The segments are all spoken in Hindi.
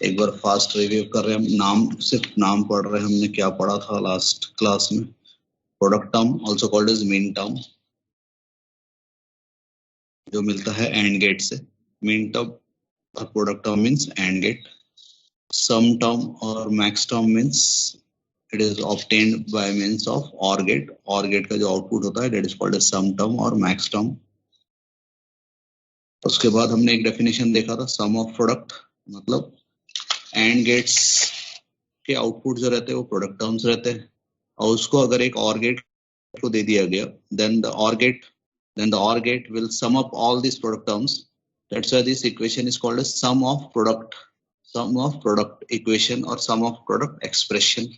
एक बार फास्ट रिव्यू कर रहे हैं हम, नाम सिर्फ नाम पढ़ रहे हैं, हमने क्या पढ़ा था लास्ट क्लास में। Product term also called as mean term, जो मिलता है एंड गेट से। मीन टर्म और product term means and gate. Sum term और max term means it is obtained by means of or gate. Or gate का जो आउटपुट होता है that is called as sum term और मैक्स टर्म। उसके बाद हमने एक डेफिनेशन देखा था, सम ऑफ प्रोडक्ट मतलब एंड गेट्स के आउटपुट जो रहते हैं वो प्रोडक्ट टर्म्स रहते हैं, और उसको अगर एक ऑर गेट को दे दिया गया then the OR gate will sum up all these product terms. That's why this equation is called as sum of product equation और sum of product expression.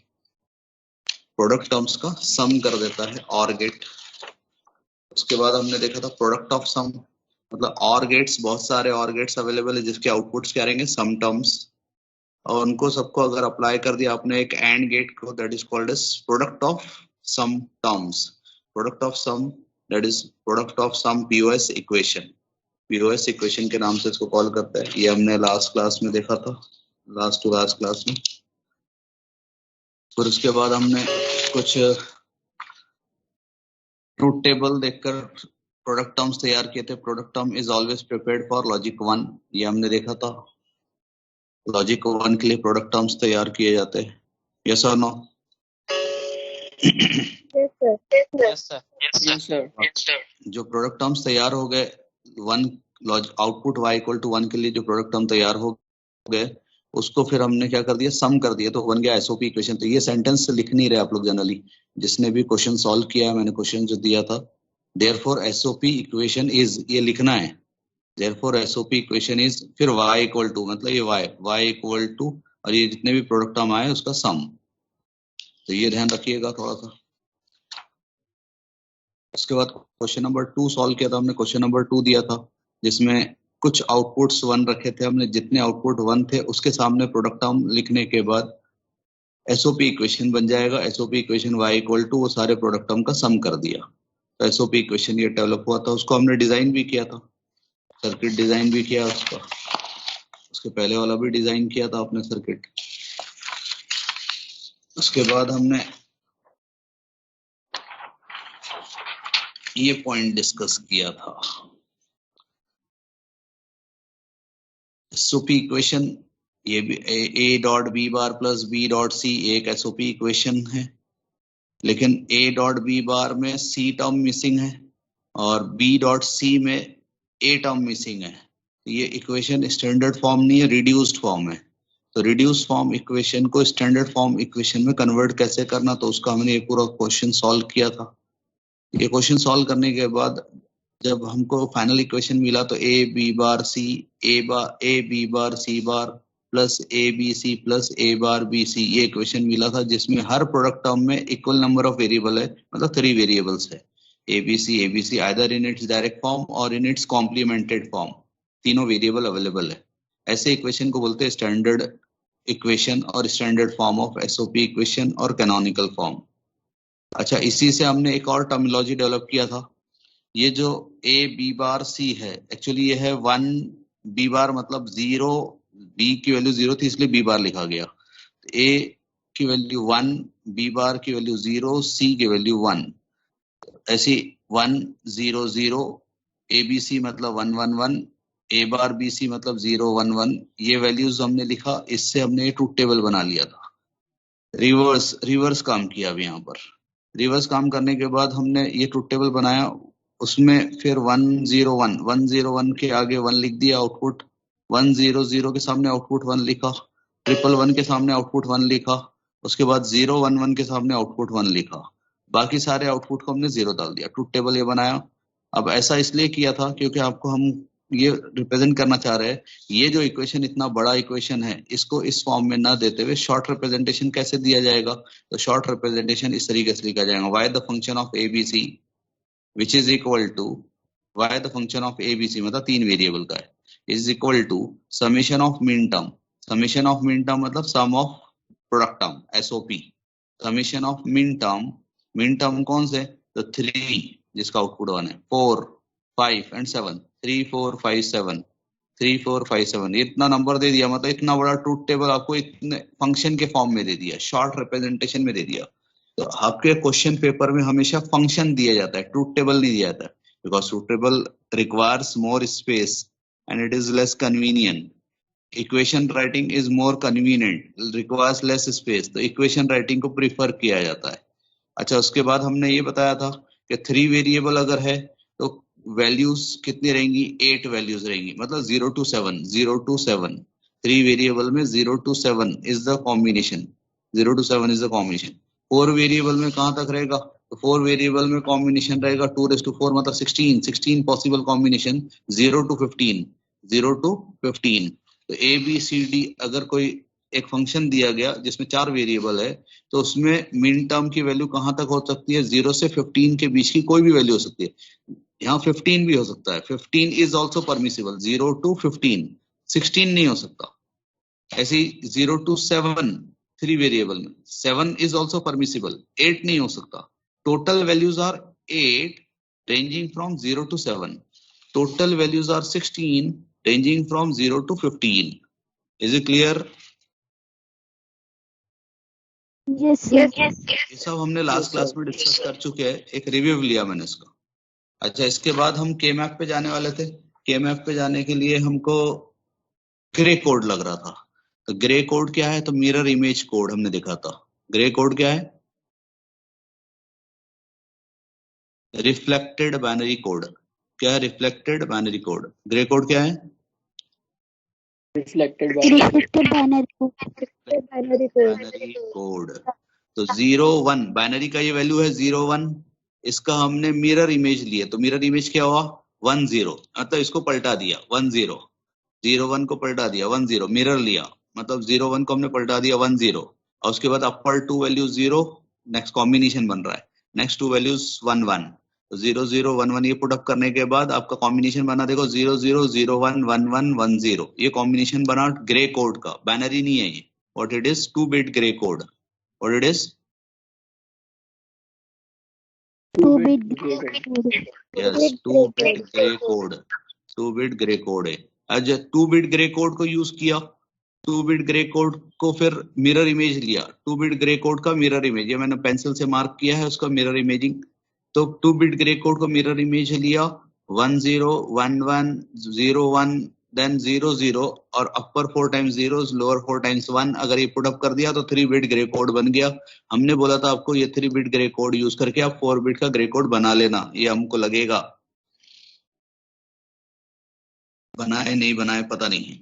Product terms का sum कर देता है OR gate. उसके बाद हमने देखा था product of sum, मतलब OR gates, बहुत सारे OR gates अवेलेबल है जिसके आउटपुट्स क्या रहेंगे, sum terms, और उनको सबको अगर अप्लाई कर दिया आपने एक AND गेट को, that is called as product of sum terms. Product of sum, that is product of sum POS equation. POS equation के नाम से इसको कॉल करते हैं। ये हमने लास्ट क्लास में देखा था, लास्ट टू लास्ट क्लास में। फिर उसके बाद हमने कुछ ट्रूथ टेबल देखकर प्रोडक्ट टर्म्स तैयार किए थे। Product term is always prepared for logic 1, ये हमने देखा था। लॉजिक 1 के लिए प्रोडक्ट टर्म्स तैयार किए जाते हैं। यस और नो? Yes sir. जो प्रोडक्ट टर्म्स तैयार हो गए, आउटपुट y इक्वल टू 1 के लिए जो प्रोडक्ट टर्म तैयार हो गए, उसको फिर हमने क्या कर दिया, सम कर दिया, तो बन गया एसओपी इक्वेशन। तो ये सेंटेंस लिख नहीं रहे आप लोग जनरली, जिसने भी क्वेश्चन सॉल्व किया, मैंने क्वेश्चन जो दिया था, देयरफॉर एसओपी इक्वेशन इज, ये लिखना है, देयरफॉर एसओपी इक्वेशन इज, फिर y इक्वल टू, मतलब ये y इक्वल टू, और ये जितने भी प्रोडक्ट टर्म आए उसका सम। तो ये ध्यान रखिएगा थोड़ा सा। उसके बाद क्वेश्चन नंबर 2 सॉल्व किया था हमने। क्वेश्चन नंबर 2 दिया था जिसमें कुछ आउटपुट्स 1 रखे थे हमने, जितने आउटपुट 1 थे उसके सामने प्रोडक्ट टर्म लिखने के बाद एसओपी इक्वेशन बन जाएगा। SOP equation y equal to वो सारे प्रोडक्ट टर्म का सम कर दिया, तो एसओपी इक्वेशन ये डेवलप हुआ था। उसको हमने डिजाइन भी किया था, सर्किट डिजाइन भी किया उसका, उसके पहले वाला भी डिजाइन किया था अपने सर्किट। उसके बाद हमने ये पॉइंट डिस्कस किया था, एसओपी इक्वेशन, ये भी a dot B bar plus B dot C एक एसओपी इक्वेशन है, लेकिन a डॉट बी बार में c टर्म मिसिंग है और b डॉट सी में a टर्म मिसिंग है। ये इक्वेशन स्टैंडर्ड फॉर्म नहीं है, रिड्यूस्ड फॉर्म है। तो रिड्यूस्ड फॉर्म इक्वेशन को स्टैंडर्ड फॉर्म इक्वेशन में कन्वर्ट कैसे करना, तो उसका हमने ये पूरा क्वेश्चन सॉल्व किया था। ये क्वेश्चन सॉल्व करने के बाद जब हमको फाइनल इक्वेशन मिला तो a b bar c a b bar c bar plus a b c plus a bar b c, ये इक्वेशन मिला था जिसमें हर प्रोडक्ट टर्म में इक्वल नंबर ऑफ वेरिएबल है, मतलब 3 वेरिएबल्स है, a b c either in its direct form और इन इट्स कॉम्प्लीमेंटेड फॉर्म, तीनों वेरिएबल अवेलेबल है। ऐसे इक्वेशन को बोलते हैं स्टैंडर्ड इक्वेशन और standard form of SOP equation और कैनोनिकल फॉर्म। अच्छा, इसी से हमने एक और टर्मिनोलॉजी डेवलप किया था। ये जो a b बार c है, एक्चुअली ये है 1 b बार, मतलब 0, b की वैल्यू 0 थी इसलिए b बार लिखा गया। a की वैल्यू 1, b बार की वैल्यू 0, c की वैल्यू 1, ऐसी 1 0 0, a b c मतलब 1 1 1, a बार b c मतलब 0 1 1, ये वैल्यूज हमने लिखा। इससे हमने ट्रूथ टेबल बना लिया था। रिवर्स काम किया अब यहाँ पर। रिवर्स काम करने के बाद हमने ये ट्रूथ टेबल बनाया, उसमें फिर 101 के आगे 1 लिख दिया आउटपुट, 100 के सामने आउटपुट 1 लिखा, 111 के सामने आउटपुट 1 लिखा, उसके बाद 011 के सामने आउटपुट 1 लिखा, बाकी सारे आउटपुट को हमने 0 डाल दिया। ट्रूथ टेबल ये बनाया। अब ऐसा इसलिए किया था क्योंकि आपको हम ये रिप्रेजेंट करना चाह रहे हैं, ये जो इक्वेशन इतना बड़ा इक्वेशन है, इसको इस फॉर्म में ना देते हुए शॉर्ट रिप्रेजेंटेशन कैसे दिया जाएगा। तो शॉर्ट रिप्रेजेंटेशन इस तरीके से लिखा जाएगा, y the function of abc which is equal to y the function of abc, मतलब 3 वेरिएबल का है, is equal to summation of min term। summation of min term मतलब sum of product term, SOP। summation of min term कौन से, तो 3 जिसका आउटपुट 1 है, 4 5 and 7, 3 4 5 7, 3 4 5 7 इतना नंबर दे दिया, मतलब इतना बड़ा ट्रूथ टेबल आपको इतने फंक्शन के फॉर्म में दे दिया, शॉर्ट रिप्रेजेंटेशन में दे दिया। तो आपके क्वेश्चन पेपर में हमेशा फंक्शन दिया जाता है, ट्रूथ टेबल नहीं दिया जाता, because truth table requires more space and it is less convenient. Equation writing is more convenient, requires less space, तो इक्वेशन राइटिंग को प्रीफर किया जाता है। अच्छा, उसके बाद हमने ये बताया था कि 3 वेरिएबल अगर है तो वैल्यूज कितनी रहेंगी, 8 वैल्यूज रहेंगी, मतलब 0 to 7, 0 to 7, 3 वेरिएबल में 0 to 7 is the combination, 0 to 7 is the combination. 4 variable में कहां तक रहेगा, तो 4 वेरिएबल में कॉम्बिनेशन रहेगा 2⁴, मतलब 16 पॉसिबल कॉम्बिनेशन, 0 to 15, 0 to 15। तो ए बी सी डी अगर कोई एक फंक्शन दिया गया जिसमें 4 वेरिएबल है, तो उसमें मिन टर्म की वैल्यू कहां तक हो सकती है, 0 से 15 के बीच की कोई भी वैल्यू हो सकती है। यहाँ 15 भी हो सकता है, 15 इज ऑल्सो परमिसिबल, 0 to 15, 16 नहीं हो सकता। ऐसी 0 to 7 3 वेरिएबल में 7 इज ऑल्सो परमिसिबल, 8 नहीं हो सकता। Total values are 8 ranging from 0 to 7, total values are 16 ranging from 0 to 15. Is it clear? Yes, sir. ये सब हमने लास्ट क्लास में डिस्कस कर चुके हैं, एक रिव्यू लिया मैंने इसका। अच्छा, इसके बाद हम के मैप पे जाने वाले थे। के मैप पे जाने के लिए हमको ग्रे कोड लग रहा था। तो ग्रे कोड क्या है, तो मिरर इमेज कोड हमने देखा था। ग्रे कोड क्या है, रिफ्लेक्टेड बाइनरी कोड। क्या है reflected binary code? Grey code क्या है, रिफ्लेक्टेड बाइनरी कोड। तो 0 1 बाइनरी का ये वैल्यू है 0 1, इसका हमने मिरर इमेज लिए, तो मिरर इमेज क्या हुआ 1 0, मतलब इसको पलटा दिया 1 0, 0 1 को पलटा दिया 1 0, मिरर लिया मतलब 0 1 को हमने पलटा दिया 1 0, और उसके बाद अपर 2 वैल्यूज 0, नेक्स्ट कॉम्बिनेशन बन रहा है, नेक्स्ट 2 वैल्यूज 1 1, तो 0 0 1 1 ये पुट अप करने के बाद आपका कॉम्बिनेशन बना, देखो 0 0 0 1 1 1 1 0, ये कॉम्बिनेशन बना ग्रे कोड का, बाइनरी नहीं है ये। What it is, 2 bit grey code. What it is, 2 bit yes 2 bit grey code, 2 bit grey code है। आज 2 बिट ग्रे कोड को यूज किया, 2 बिट ग्रे कोड को फिर मिरर इमेज लिया, 2 बिट ग्रे कोड का मिरर इमेज, ये मैंने पेंसिल से मार्क किया है उसका मिरर इमेजिंग। तो 2 बिट ग्रे कोड को मिरर इमेज लिया, 1 0 1 1 0 1 देन 0 0, और अपर 4 टाइम्स 0, लोअर 4 टाइम्स 1, अगर ये पुट अप कर दिया तो 3 बिट ग्रे कोड बन गया। हमने बोला था आपको ये 3 बिट ग्रे कोड यूज करके आप 4 बिट का ग्रे कोड बना लेना, ये हमको लगेगा बनाए नहीं बनाए पता नहीं है।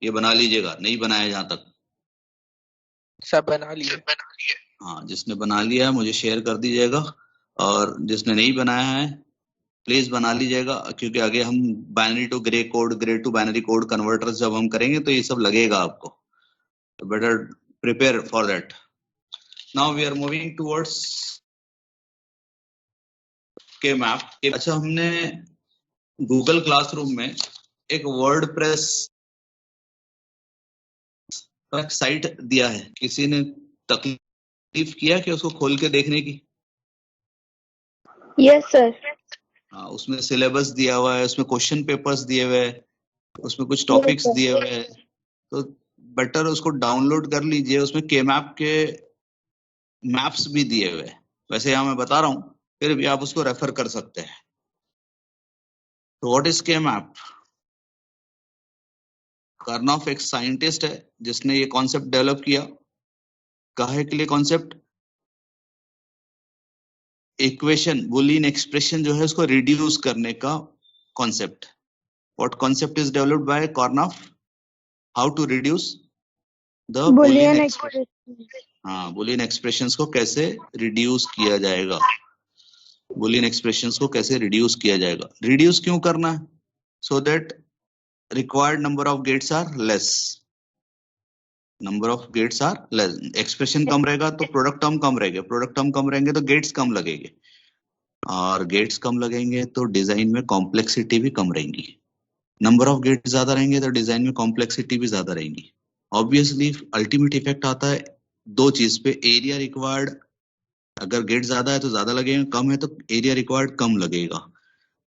ये बना लीजिएगा, नहीं बनाया जहां तक सब बना लिए। हाँ, जिसने बना लिया है मुझे शेयर कर दीजिएगा, और जिसने नहीं बनाया है प्लीज बना लीजिएगा, क्योंकि आगे हम binary to gray code, gray to binary code converters जब हम करेंगे तो ये सब लगेगा आपको, तो better prepare for that. Now we are moving towards K map. अच्छा, हमने गूगल क्लासरूम में एक वर्डप्रेस का साइट दिया है, किसी ने तकलीफ किया कि उसको खोल के देखने की? Yes sir. हाँ, उसमें सिलेबस दिया हुआ है, उसमें क्वेश्चन पेपर्स दिए हुए हैं, उसमें कुछ टॉपिक्स दिए हुए हैं, तो बेटर उसको डाउनलोड कर लीजिए। उसमें के मैप के मैप्स भी दिए हुए हैं, वैसे यहाँ मैं बता रहा हूँ, फिर भी आप उसको रेफर कर सकते हैं। तो व्हाट इज के मैप? कर्नॉफ एक साइंटिस्ट है जिसने ये कॉन्सेप्ट डेवलप किया। काहे के लिए कॉन्सेप्ट? इक्वेशन, बुलियन एक्सप्रेशन जो है उसको रिड्यूस करने का concept. What concept is developed by Karnaugh? How to reduce the Boolean expression. हाँ, बुलियन एक्सप्रेशंस को कैसे रिड्यूस किया जाएगा, बुलियन एक्सप्रेशंस को कैसे रिड्यूस किया जाएगा। रिड्यूस क्यों करना है? So that required number of gates are less, number of gates are less. Expression कम रहेगा तो प्रोडक्ट टर्म कम रहेंगे, प्रोडक्ट टर्म कम रहेंगे तो गेट्स कम लगेंगे, और गेट्स कम लगेंगे तो डिजाइन में कॉम्प्लेक्सिटी भी कम रहेंगी। नंबर ऑफ गेट्स ज्यादा रहेंगे तो डिजाइन में कॉम्प्लेक्सिटी भी ज्यादा रहेंगी। ऑब्वियसली अल्टीमेट इफेक्ट आता है दो चीज पे, एरिया रिक्वायर्ड, अगर गेट ज्यादा है तो ज्यादा लगेगा, कम है तो एरिया रिक्वायर्ड कम लगेगा।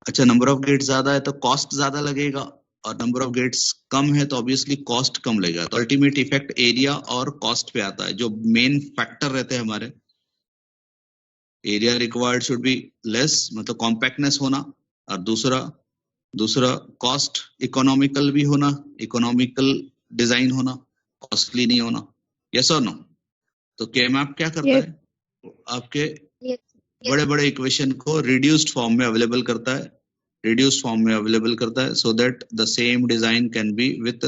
अच्छा, नंबर ऑफ गेट ज्यादा है तो कॉस्ट ज्यादा लगेगा, और नंबर ऑफ गेट्स कम है तो ऑब्वियसली कॉस्ट कम लगेगा। तो अल्टीमेट इफेक्ट एरिया और कॉस्ट पे आता है। जो मेन फैक्टर रहते हैं हमारे, area required should be less, मतलब कॉम्पैक्टनेस होना, और दूसरा कॉस्ट इकोनॉमिकल भी होना, इकोनॉमिकल डिजाइन होना, कॉस्टली नहीं होना। यस और नो? तो केमैप क्या करता है, आपके बड़े बड़े इक्वेशन को रिड्यूस्ड फॉर्म में अवेलेबल करता है, so that the same design can be with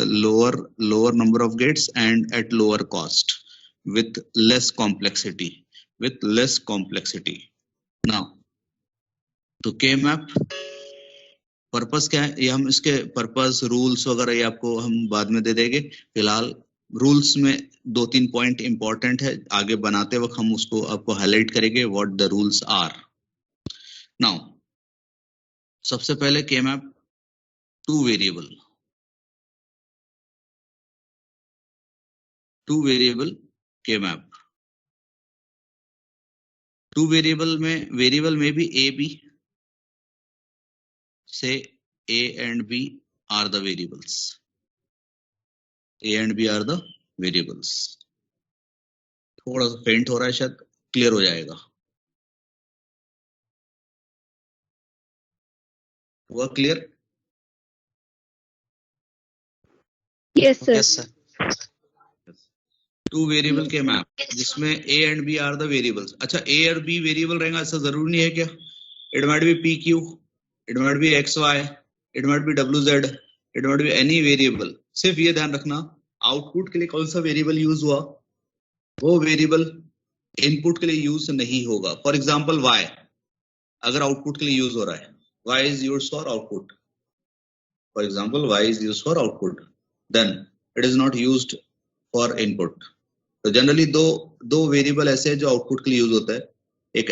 lower number of gates and at lower cost, with less complexity. Now, तो K-map पर्पस क्या है, ये हम इसके पर्पस, रूल्स वगैरह ये आपको हम बाद में दे देंगे। फिलहाल रूल्स में 2-3 पॉइंट इंपॉर्टेंट है, आगे बनाते वक्त हम उसको आपको हाईलाइट करेंगे, what the rules are. Now सबसे पहले K-map to variable K-map। Two variable में भी A B से A and B are the variables। थोड़ा सा फेंट हो रहा है, शायद क्लियर हो जाएगा। हुआ clear? Yes, sir. Two variable के मैप जिसमें A and B are the variables. अच्छा, A और B वेरिएबल रहेगा ऐसा जरूरी नहीं है क्या? It might be PQ, it might be XY, it might be WZ, it might be any variable. सिर्फ ये ध्यान रखना, आउटपुट के लिए कौन सा वेरिएबल यूज हुआ, वो वेरिएबल इनपुट के लिए यूज नहीं होगा। फॉर एग्जाम्पल Y अगर आउटपुट के लिए यूज हो रहा है, Y is used for output, for example Y is used for output, then it is not used for input। तो जनरली दो वेरिएबल ऐसे हैं जो आउटपुट के लिए यूज होता है, एक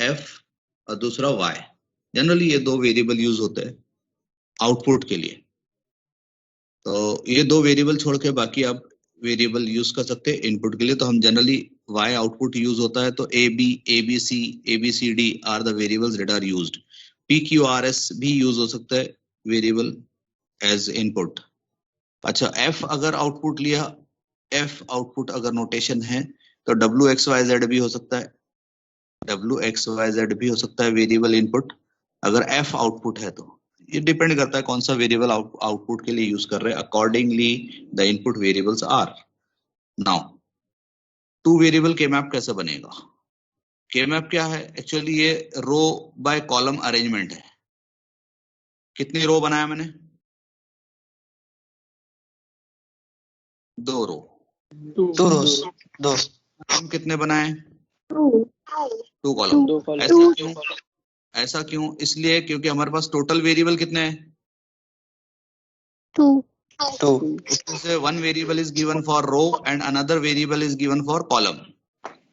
F और दूसरा Y। जनरली ये दो वेरिएबल यूज होते हैं आउटपुट के लिए। तो ये दो वेरिएबल छोड़ के बाकी आप वेरिएबल यूज कर सकते हैं इनपुट के लिए। तो हम जनरली Y आउटपुट यूज होता है, तो ABCD are the variables that are used. PQRS भी यूज हो सकता है वेरिएबल एज इनपुट। अच्छा, F अगर आउटपुट लिया, F आउटपुट अगर नोटेशन है तो WXYZ भी हो सकता है, WXYZ भी हो सकता है वेरिएबल इनपुट अगर F आउटपुट है। तो ये डिपेंड करता है कौन सा वेरिएबल आउटपुट के लिए यूज कर रहे हैं, accordingly the input variables are. Now two variable K-map कैसे बनेगा? K-map क्या है एक्चुअली? ये रो बाय कॉलम अरेंजमेंट है। कितनी रो बनाया मैंने? 2 रो। 2 rows. हम कितने बनाए? 2 कॉलम। 2 columns. ऐसा क्यों? ऐसा क्यों? इसलिए क्योंकि हमारे पास टोटल वेरिएबल कितने हैं? 2. से one variable is given for row and another variable is given for column.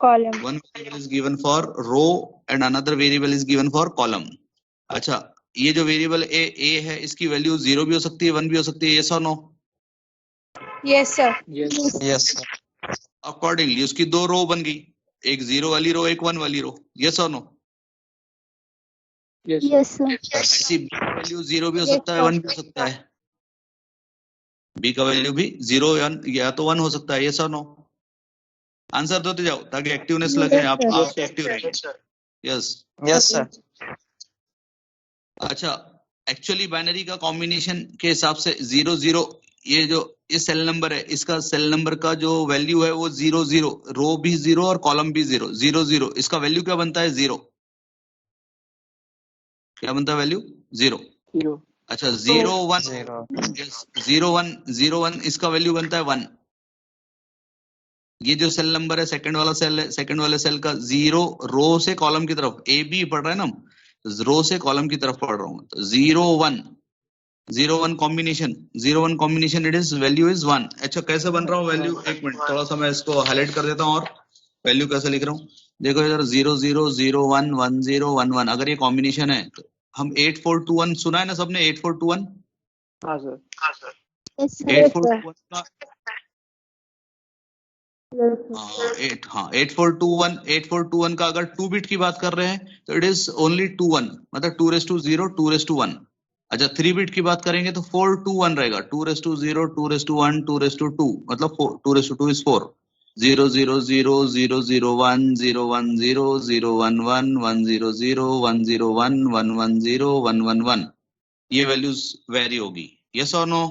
One variable is given for row and another variable is given for column. अच्छा, ये जो वेरिएबल A है इसकी वैल्यू 0 भी हो सकती है, 1 भी हो सकती है, yes or no? Yes, sir. Yes. Accordingly उसकी 2 रो बन गई, एक 0 वाली रो, एक 1 वाली रो, yes or no? Yes, sir. ऐसी B का वैल्यू 0 भी हो सकता है, 1 भी हो सकता है। B का वैल्यू भी 0 या तो 1 हो सकता है, yes or no? आंसर देते जाओ ताकि एक्टिवनेस लगे, आप एक्टिव रहेंगे। Yes sir. अच्छा, एक्चुअली बाइनरी का कॉम्बिनेशन के हिसाब से 0 0, ये जो ये सेल नंबर है, इसका सेल नंबर का जो वैल्यू है वो 0 0, रो भी 0 और कॉलम भी 0 0 0, इसका वैल्यू क्या बनता है? 0। क्या बनता है वैल्यू? 0। अच्छा, 0 1, यस 0 1 इसका वैल्यू बनता है 1। ये जो सेल नंबर है, सेकंड वाला सेल है, सेकंड वाले सेल का 0 रो से कॉलम की तरफ, ए बी पढ़ रहा है ना, रो से कॉलम की तरफ पढ़ रहा हूँ। तो 0 1 combination it is value is 1। अच्छा, कैसे बन रहा हूँ वैल्यू? एक मिनट, थोड़ा सा मैं इसको हाईलाइट कर देता हूँ और वैल्यू कैसे लिख रहा हूँ देखो इधर। 0 0 0 1 1 0 1 1 अगर ये कॉम्बिनेशन है तो हम 8 4 2 1 सुना है ना सबने? 8 4 2 1। हाँ सर। 8 4 2 1 का 8 4 2 1 का अगर 2 बिट की बात कर रहे हैं तो इट इज ओनली 2 1, मतलब 2 raised to 0 2 raised to 1। अच्छा 3 बिट की बात करेंगे तो 4 2 1 रहेगा, 2^0 2^1 2^2 मतलब 2^2 is 4, 0 0 0 0 0 1 0 1 0 0 1 1 1 0 0 1 0 1 1 1 0 1 1 1 ये वैल्यूज वेरी होगी। यस और नो?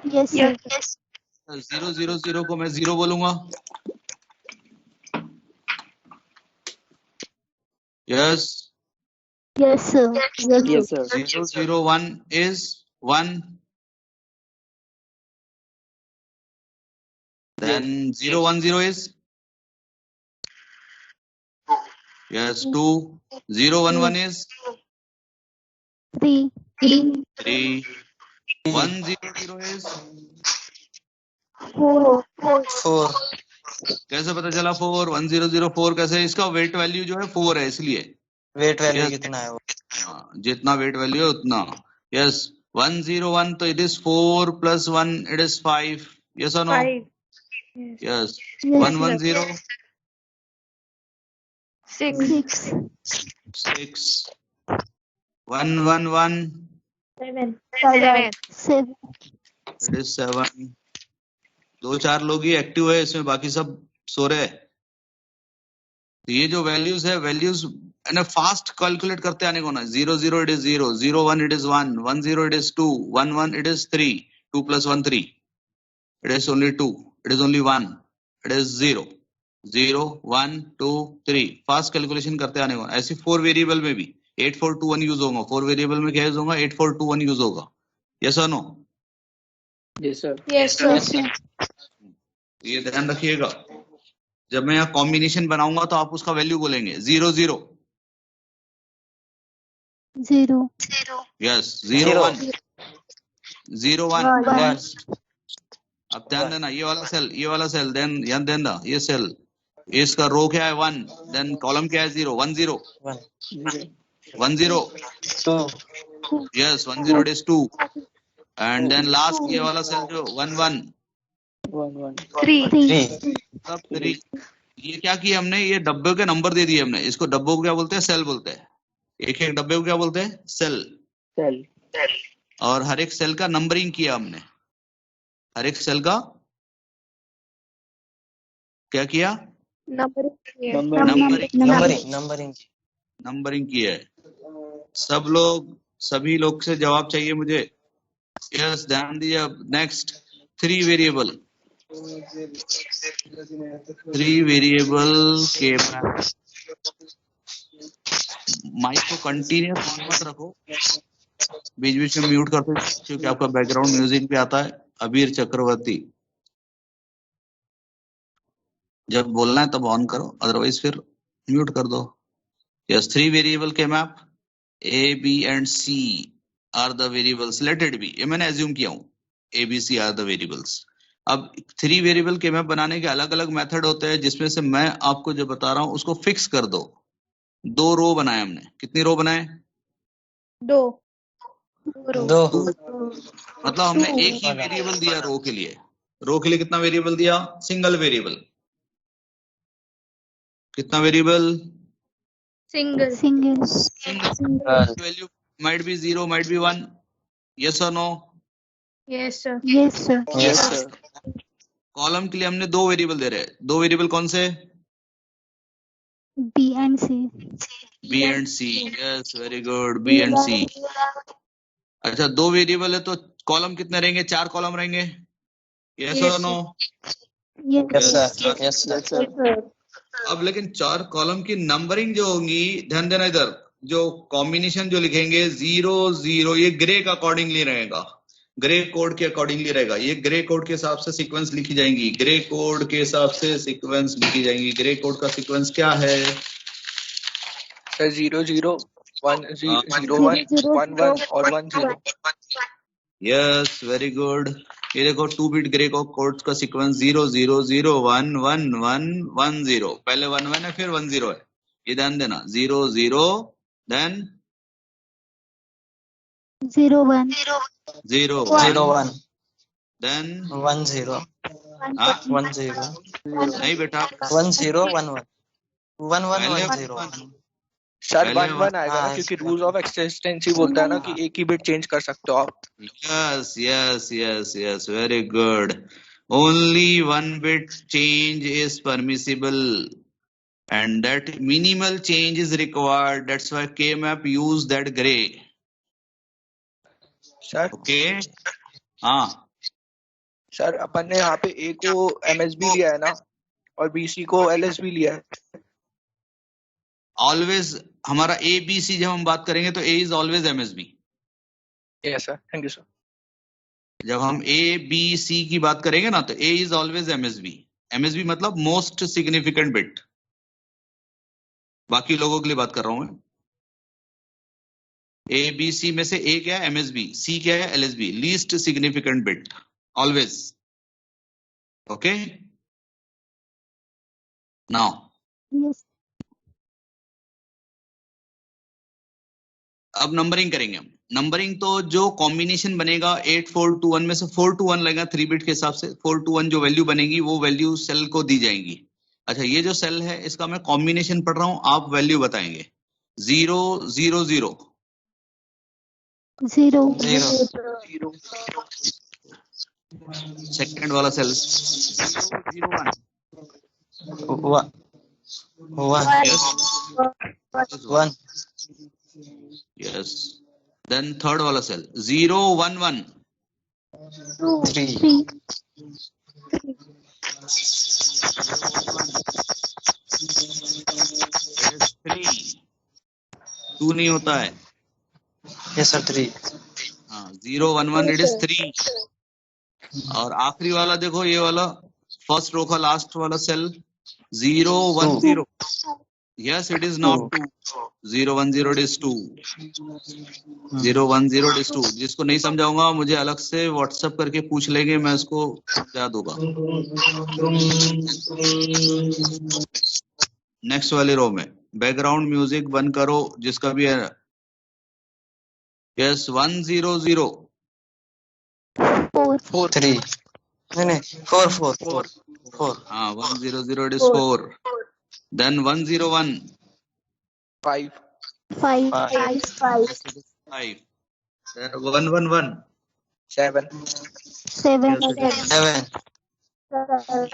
Yes, sir. 0 0 0 को मैं 0 बोलूंगा। Yes Yes, sir. Yes, sir. 0 0 1 is 1, then 0 1 0 is yes 2, 0 1 1 is 3. 3, 1 0 0 is 4. 4. कैसे पता चला 4? 1 0 0 4 कैसे? इसका वेट वैल्यू जो है 4 है इसलिए। Weight value Yes. कितना है वो? हाँ, जितना वेट वैल्यू है उतना। यस 1 0 1 तो it is 4 plus 1 it is 5। Yes और no? 5. Yes Yes, 1 1 0 6. 6, 1 1 1 7. It is 7। 2-4 लोग ही एक्टिव है इसमें, बाकी सब सो रहे हैं। तो ये जो वैल्यूज है, वैल्यूज है ना फास्ट कैलकुलेट करते आने को ना। 0 0 it is 0, 0 1 it is 1, 1 0 it is 2, 1 1 it is 3, 2 plus 1 3, it is only 2, it is only 1, it is 0 0 1 2 3 fast calculation करते आने को। ऐसे 4 वेरिएबल में भी 8 4 2 1 यूज होगा। 4 वेरिएबल में क्या यूज होगा? 8 4 2 1 यूज होगा। यस और no? Yes, sir. Yes, sir. ये ध्यान रखिएगा, जब मैं यहाँ कॉम्बिनेशन बनाऊंगा तो आप उसका वैल्यू बोलेंगे 0 0 0. यस 0 1 0 1 1. अब ध्यान देना, ये वाला सेल देन ध्यान देना, ये सेल इसका रो क्या है 1, देन कॉलम क्या है 0 1 0 1 0 2. Yes 1 0 is 2 and then last ये वाला सेल जो 1 1 1 1 3. सब 3। ये क्या किया हमने? ये डब्बे के नंबर दे दिए हमने। इसको डब्बों को क्या बोलते हैं? सेल बोलते हैं। एक एक डब्बे को क्या बोलते हैं? सेल। सेल। और हर एक सेल का नंबरिंग किया हमने। हर एक सेल का क्या किया? नंबरिंग किया है। सभी लोग से जवाब चाहिए मुझे। यस ध्यान दीजिए। नेक्स्ट 3 वेरिएबल के माइक को कंटिन्यूस मत रखो, बीच बीच में म्यूट करते क्योंकि आपका बैकग्राउंड म्यूजिक भी आता है। अबीर चक्रवर्ती, जब बोलना है तब ऑन करो, अदरवाइज फिर म्यूट कर दो। यस 3 वेरिएबल के map A, B and C are the variables. Let it be. ये मैंने एज्यूम किया हूँ A, B, C are the variables. अब 3 वेरिएबल के मैप बनाने के अलग अलग मेथड होते हैं, जिसमें से मैं आपको जो बता रहा हूँ उसको फिक्स कर दो। 2 रो बनाए हमने। कितनी रो बनाए? 2 मतलब हमने एक ही वेरिएबल दिया रो के लिए। रो के लिए कितना वेरिएबल दिया? Single variable. कितना variable? Single. Value might be 0, might be 1. Yes or no? Yes, sir. Yes, sir. Column के लिए हमने 2 वेरिएबल दे रहे हैं। 2 वेरिएबल कौन से? B and C. B and C. Yes, very good. B and C. अच्छा 2 वेरिएबल है तो कॉलम कितने रहेंगे? 4 कॉलम रहेंगे। Yes or no? Yes, sir. अब लेकिन 4 कॉलम की नंबरिंग जो होंगी, ध्यान देना इधर, जो कॉम्बिनेशन जो लिखेंगे 0 0, ये ग्रे का अकॉर्डिंगली रहेगा। ग्रे कोड के अकॉर्डिंगली रहेगा। ये ग्रे कोड के हिसाब से सीक्वेंस लिखी जाएंगी। ग्रे कोड के हिसाब से सीक्वेंस लिखी जाएंगी। ग्रे कोड का सीक्वेंस क्या है? 0 0 1 0 1 1 1 और 1 0। Yes very good. ये देखो 2 बिट ग्रे कोड का सीक्वेंस 0 0 0 1 1 1 1 0। पहले 1 1 है फिर 1 0 है। ये ध्यान देना। 0 0 देन 0 1 0 1 देन 1 0 1 0। नहीं बेटा 1 0 1 1 1 1 1 0। सर पहले 1-1 आएगा ना, क्योंकि रूल्स ऑफ एक्सटेंसिव बोलता है ना कि एक ही बिट चेंज कर सकते हो आप। Yes, yes, yes, yes. Very good. Only one bit change is permissible, and that minimal change is required. That's why K-map use that gray. Sir Okay? हाँ. सर अपन ने यहाँ पे ए को MSB लिया है ना, और BC को LSB लिया है। Always हमारा A, B, C जब हम बात करेंगे तो A is always MSB. Yes sir, thank you sir. जब हम A, B, C की बात करेंगे ना तो A is always MSB. MSB मतलब most significant bit. बाकी लोगों के लिए बात कर रहा हूं मैं। A, B, C में से A क्या है? MSB. C क्या है? LSB. Least significant bit. Always. Okay? Now. Yes. अब नंबरिंग करेंगे हम। नंबरिंग तो जो कॉम्बिनेशन बनेगा 8 4 2 1 में से 4 2 1 लगेगा 3 बिट के हिसाब से। 4 2 1 जो वैल्यू बनेगी वो वैल्यू सेल को दी जाएंगी। अच्छा, ये जो सेल है इसका मैं कॉम्बिनेशन पढ़ रहा हूं, आप वैल्यू बताएंगे। 0 0 0 0 सेकंड वाला सेल 1 यस। देन थर्ड वाला सेल 0 1 1 3 2 नहीं होता है। Yes sir 3। हाँ, 0 1 1 इट इज 3। और आखिरी वाला देखो, ये वाला फर्स्ट रो का लास्ट वाला cell 0 1 0। Yes, it is not 2। 0 1 0 it is 2। 0 1 0 it is 2। जिसको नहीं समझाऊंगा मुझे अलग से व्हाट्सएप करके पूछ लेंगे, मैं उसको समझा दूंगा। नेक्स्ट वाले रो में बैकग्राउंड म्यूजिक बंद करो जिसका भी है। यस 1 0 0 4 3 नहीं 4 4 4 4। हाँ 1 0 0 it is 4। Then 1 0 1 5 5 5। Then 1 1 1 7 7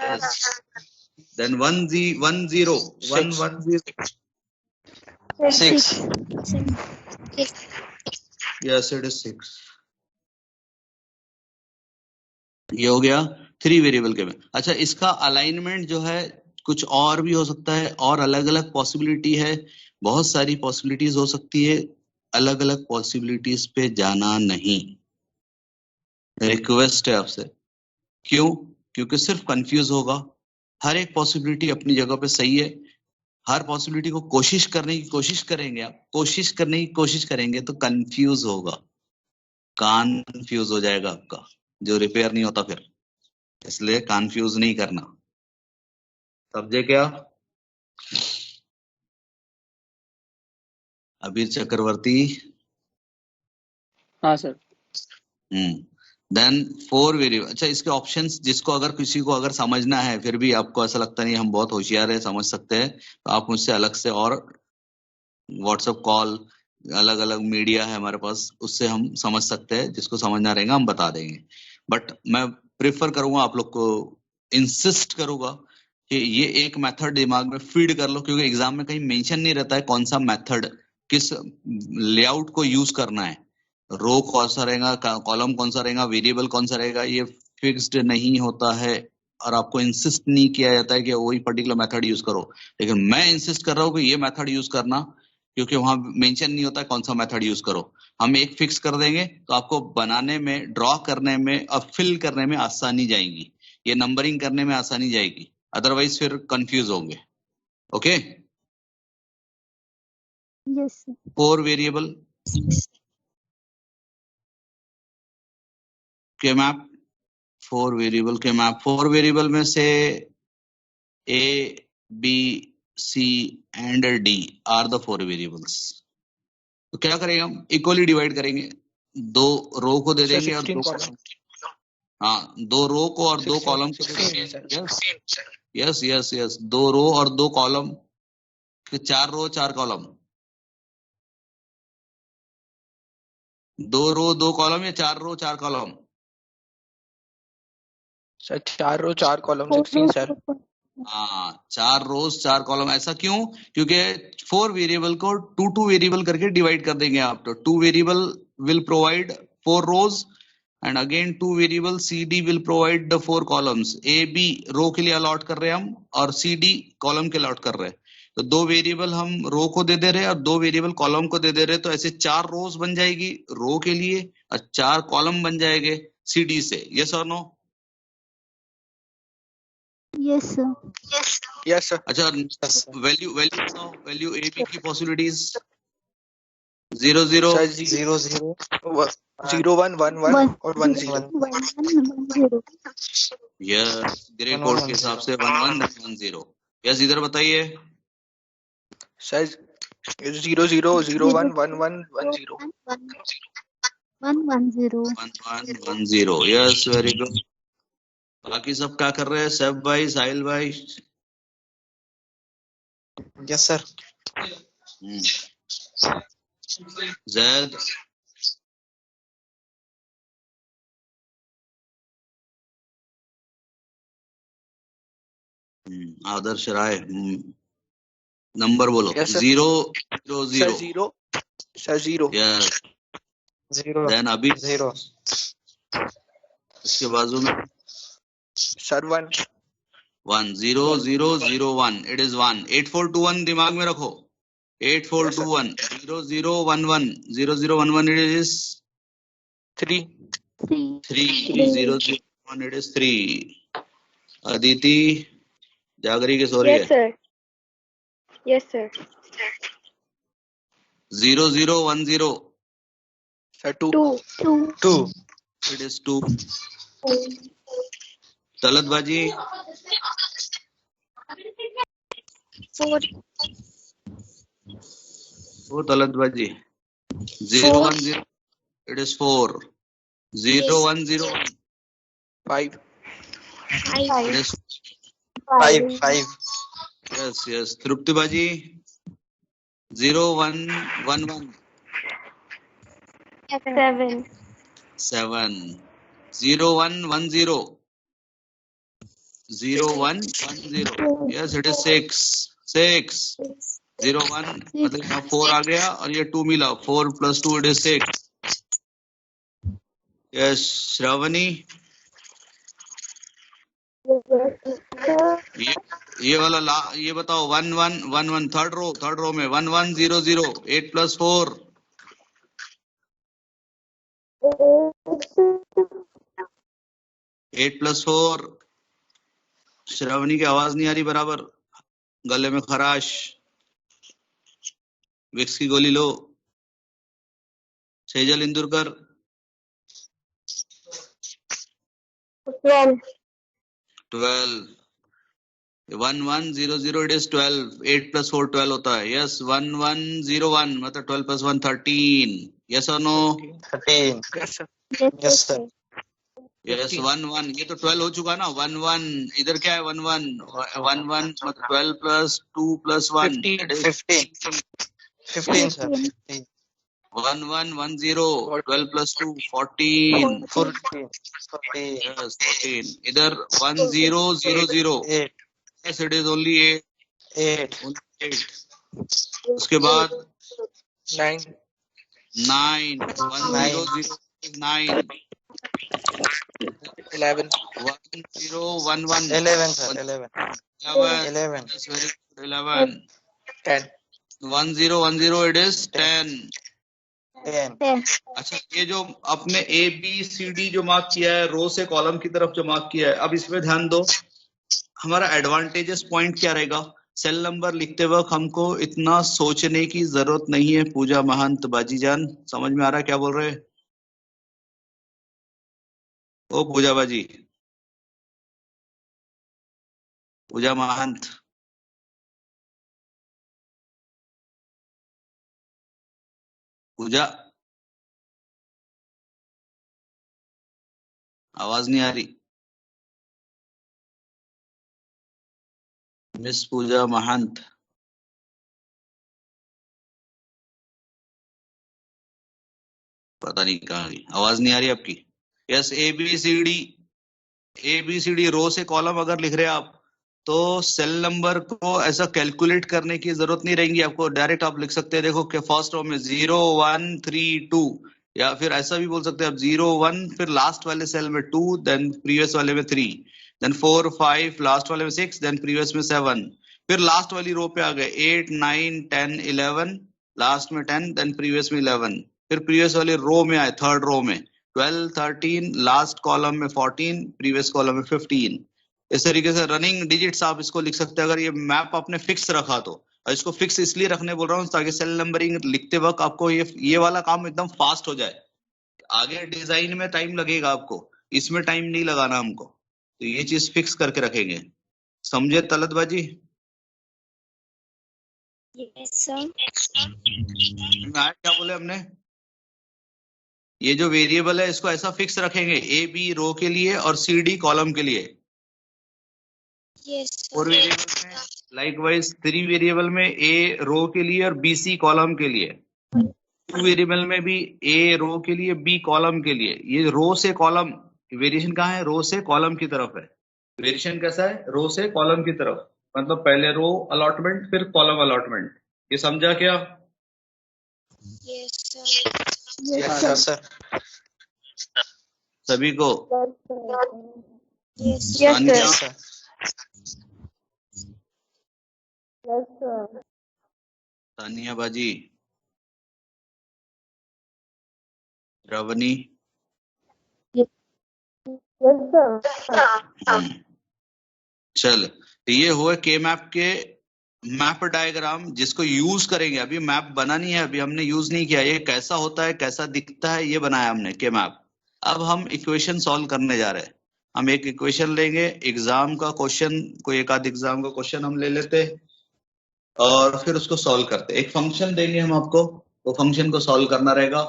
yes। Then 1 0 1 0 1 1 0 6। yes it is 6। ये हो गया 3 वेरिएबल के में। अच्छा, इसका अलाइनमेंट जो है कुछ और भी हो सकता है, और अलग अलग पॉसिबिलिटी है, बहुत सारी पॉसिबिलिटीज हो सकती है। अलग अलग पॉसिबिलिटीज पे जाना नहीं, रिक्वेस्ट है आपसे। क्यों? क्योंकि सिर्फ कंफ्यूज होगा। हर एक पॉसिबिलिटी अपनी जगह पे सही है। हर पॉसिबिलिटी को कोशिश करने की कोशिश करेंगे, आप कोशिश करने की कोशिश करेंगे तो कंफ्यूज होगा, कंफ्यूज हो जाएगा आपका, जो रिपेयर नहीं होता फिर। इसलिए कंफ्यूज नहीं करना। समझे क्या? अबीर चक्रवर्ती। हाँ सर। Then 4 variable. अच्छा, इसके ऑप्शंस जिसको अगर किसी को अगर समझना है, फिर भी आपको ऐसा लगता नहीं हम बहुत होशियार है समझ सकते हैं, तो आप मुझसे अलग से, और व्हाट्सएप कॉल, अलग अलग मीडिया है हमारे पास, उससे हम समझ सकते हैं। जिसको समझना रहेगा हम बता देंगे। बट मैं प्रेफर करूंगा, आप लोग को इंसिस्ट करूंगा कि ये एक मेथड दिमाग में फीड कर लो, क्योंकि एग्जाम में कहीं मेंशन नहीं रहता है कौन सा मेथड, किस लेआउट को यूज करना है। रो कौन सा रहेगा, कॉलम कौन सा रहेगा, वेरिएबल कौन सा रहेगा, ये फिक्स्ड नहीं होता है, और आपको इंसिस्ट नहीं किया जाता है कि वही पर्टिकुलर मेथड यूज करो। लेकिन मैं इंसिस्ट कर रहा हूँ कि ये मेथड यूज करना, क्योंकि वहां मेंशन नहीं होता है कौन सा मेथड यूज करो। हम एक फिक्स कर देंगे तो आपको बनाने में, ड्रॉ करने में और फिल करने में आसानी जाएगी, ये नंबरिंग करने में आसानी जाएगी, अदरवाइज फिर कंफ्यूज होंगे। ओके? Yes. 4 वेरिएबल के मैप, 4 वेरिएबल के मैप। 4 वेरिएबल में से A, B, C and D are the 4 variables. तो क्या करेंगे हम? इक्वली डिवाइड करेंगे, 2 रो को दे देंगे और 2 कॉलम। हाँ, 2 रो को और 2 कॉलम को दे देंगे। यस यस यस 2 रो और 2 कॉलम, 4 रो 4 कॉलम। 2 रो 2 कॉलम या 4 रो 4 कॉलम? सर 4 रो 4 कॉलम 4 16 rows, सर। 4 हाँ, 4 रोज 4 कॉलम। ऐसा क्यों? क्योंकि 4 वेरिएबल को 2 वेरिएबल करके डिवाइड कर देंगे आप, तो 2 variable will provide 4 rows and again 2 variable C D will provide the 4 columns. A B row के लिए अलॉट कर रहे हैं हम, और सी डी कॉलम के अलॉट कर रहे हैं। तो 2 वेरिएबल हम रो को दे दे रहे हैं और 2 वेरिएबल कॉलम को दे दे रहे हैं, तो ऐसे 4 रोज बन जाएगी रो के लिए और 4 कॉलम बन जाएंगे सी डी से। यस और no? Yes, sir. Yes sir. अच्छा, Yes, sir. वैल्यू वैल्यू बताओ, वैल्यू ए बी की पॉसिबिलिटीज। 0 0 सर 0 0 0 1 1 1 1 और 1 0। 1 1 0. यस, ग्रे 1 कोड 1 के 1 हिसाब 0 से 1 1 1 0। यस, इधर बताइए। सर 0 0 0 1 1 1 1 0। 1 1 0. 1 1 1 0। Yes, very good. बाकी सब क्या कर रहे हैं? सैफ भाई, साहिल भाई? Yes, sir. Zaid? Adarsh Rai? Number बोलो। Yes, sir. 0 0 sir 0। 0 sir 0 yes, 0 then अभी 0 इसके बाजू में सर 1 1 0 0 0 1। It is 1। 8 4 2 1 दिमाग में रखो। 8 4 Yes, 2 sir. 1 0 0 1 1 0 0 1 1। It is 3 3 3 0 0 1। It is 3। Aditi Jagri के sorry Yes, sir. Yes, sir. 0 0 1 0। Sir 2 2. 2 2 it is 2। Talat बाजी? 4. वो तलत बाजी 0 1 0। It is 4। 0 1 0 1। 5 it 5. Is 5 5 yes yes. Tripti बाजी? 0 1 1 1। 7. 7 0 1 1 0। 0 1 1 0। Yes, it is 6 6 0 1। मतलब यहाँ 4 आ गया और ये 2 मिला। 4 + 2 इट इज 6। यस, श्रावणी? ये वाला ये बताओ। 1 1 1 1। थर्ड रो में 1 1 0 0। 8 + 4। 8 + 4। श्रावणी की आवाज नहीं आ रही बराबर, गले में खराश। विक्स की गोली लो। सेजल इंदुरकर? 12. 12 1 1 0 0। It is 12। 8 + 4 12 होता है। यस, 1 1 0 1 मतलब 12 + 1 13। यस और no? 13 yes sir. Yes, sir. Yes, 1 1। ये तो 12 हो चुका ना। 1 1 इधर क्या है? 1 1 1 1 मतलब 12 + 2 + 1। 15 इट इज 15 15 sir 15 1 1 1 0। 12 + 2 14। 14 14 यस, 14। इधर 1 0 0 0। 8 yes, it is only 8। 8 only 8। उसके बाद 9 9 1 0 0 9। 11 1 0 1 1 11 sir 11 11। 11 Yes, very good. 11 10 1 0 1 0। It is 10। 10 10 अच्छा, ये जो आपने ए बी सी डी जो मार्क किया है, रो से कॉलम की तरफ जो मार्क किया है, अब इसमें ध्यान दो। हमारा एडवांटेजेस पॉइंट क्या रहेगा? सेल नंबर लिखते वक्त हमको इतना सोचने की जरूरत नहीं है। पूजा महंत बाजी जान, समझ में आ रहा है क्या बोल रहे हैं? ओ पूजा बाजी, पूजा महंत, पूजा, आवाज नहीं आ रही। मिस पूजा महंत? पता नहीं कहाँ गई, आवाज नहीं आ रही आपकी। Yes, A B C D row से कॉलम अगर लिख रहे हैं आप, तो सेल नंबर को ऐसा कैलकुलेट करने की जरूरत नहीं रहेगी आपको, डायरेक्ट आप लिख सकते हैं। देखो कि फर्स्ट रो में 0 1 3 2, या फिर ऐसा भी बोल सकते हैं आप 0 1, फिर लास्ट वाले सेल में 2, देन प्रीवियस वाले में 3, देन 4 5, लास्ट वाले में 6, देन प्रीवियस में 7, फिर लास्ट वाली रो पे आ गए 8 9 10 11, लास्ट में 10, देन प्रीवियस में 11, फिर प्रीवियस वाले रो में आए थर्ड रो में 12 13, लास्ट कॉलम में 14, प्रीवियस कॉलम में 15। इस तरीके से रनिंग डिजिट्स आप इसको लिख सकते हैं, अगर ये मैप आपने फिक्स रखा तो। और इसको फिक्स इसलिए रखने बोल रहा हूँ ताकि सेल नंबरिंग लिखते वक्त आपको ये वाला काम एकदम फास्ट हो जाए। आगे डिजाइन में टाइम लगेगा आपको, इसमें टाइम नहीं लगाना हमको, तो ये चीज फिक्स करके रखेंगे। समझे तलत बाजी? Yes, sir. क्या बोले हमने? ये जो वेरिएबल है इसको ऐसा फिक्स रखेंगे, ए बी रो के लिए और सी डी कॉलम के लिए। Yes, और sir. वेरिएबल में लाइकवाइज 3 वेरिएबल में ए रो के लिए और बी सी कॉलम के लिए, 2 वेरिएबल में भी ए रो के लिए बी कॉलम के लिए। ये रो से कॉलम वेरिएशन कहाँ है? रो से कॉलम की तरफ है। वेरिएशन कैसा है? रो से कॉलम की तरफ, मतलब पहले रो अलॉटमेंट फिर कॉलम अलॉटमेंट। ये समझा क्या? Yes, sir. Yes, sir. सभी को? Yes, Yes, Tania, sir. Yes, sir. Tania बाजी, रवनी, Yes, sir. चल, तो ये हुआ के मैप के मैप डायग्राम, जिसको यूज करेंगे। अभी मैप बना नहीं है, अभी हमने यूज नहीं किया। ये कैसा होता है, कैसा दिखता है, ये बनाया हमने के मैप। अब हम इक्वेशन सॉल्व करने जा रहे हैं। हम एक इक्वेशन लेंगे, एग्जाम का क्वेश्चन, कोई एक आध एग्जाम का क्वेश्चन हम ले लेते और फिर उसको सॉल्व करते। एक फंक्शन देंगे हम आपको, वो फंक्शन को सॉल्व करना रहेगा।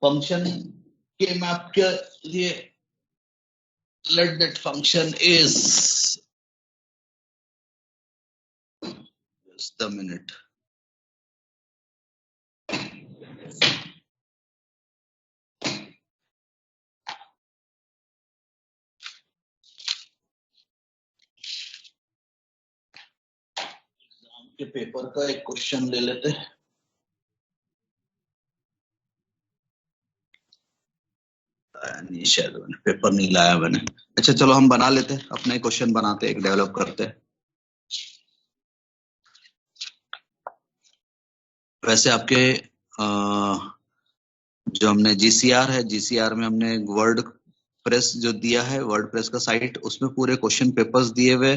फंक्शन के मैप के लिए let that function is, just a minute, के पेपर का एक क्वेश्चन ले लेते हैं। नहीं, शायद मैंने पेपर नहीं लाया मैंने। अच्छा चलो हम बना लेते हैं, अपने क्वेश्चन बनाते हैं, एक डेवलप करते हैं। वैसे आपके जो हमने जीसीआर है, जीसीआर में हमने वर्ड प्रेस जो दिया है, वर्ड प्रेस का साइट, उसमें पूरे क्वेश्चन पेपर्स दिए हुए।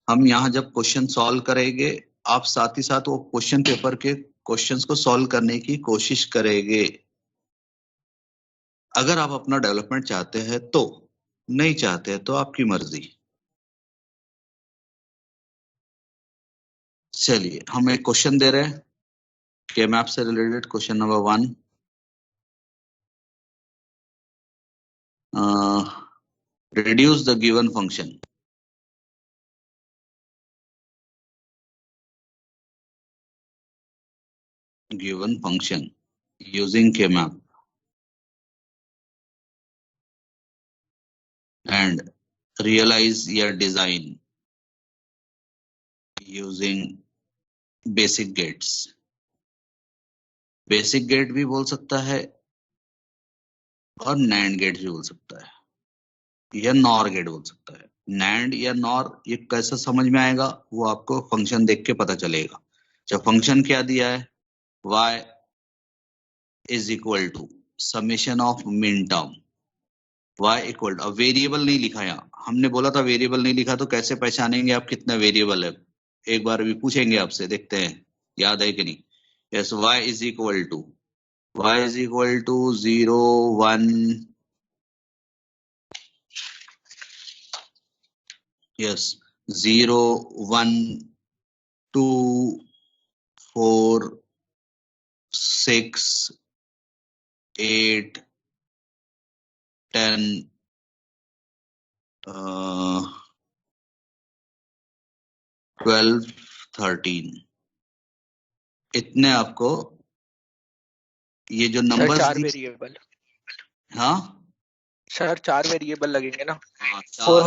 हम यहाँ जब क्वेश्चन सॉल्व करेंगे, आप साथ ही साथ वो क्वेश्चन पेपर के क्वेश्चंस को सॉल्व करने की कोशिश करेंगे। अगर आप अपना डेवलपमेंट चाहते हैं तो, नहीं चाहते हैं तो आपकी मर्जी। चलिए हम एक क्वेश्चन दे रहे हैं के मैप से related, question number 1। reduce the given function. Given function using K-map and realize your design using basic gates. Basic gate भी बोल सकता है और नैंड गेट भी बोल सकता है, या नॉर गेट बोल सकता है। नैंड या नॉर ये कैसा समझ में आएगा, वो आपको फंक्शन देख के पता चलेगा। जब फंक्शन क्या दिया है, y is equal to summation of minterm, y equal to, अब वेरिएबल नहीं लिखा यहाँ, हमने बोला था वेरिएबल नहीं लिखा, तो कैसे पहचानेंगे आप कितना वेरिएबल है? एक बार भी पूछेंगे आपसे, देखते हैं याद है कि नहीं। Yes, y is equal to 0 1, yes 0 1 2 4 6 8 10 12 13, इतने आपको ये जो सर नंबर्स 4 वेरिएबल, हाँ सर 4 वेरिएबल लगेंगे ना? हाँ, 4 चार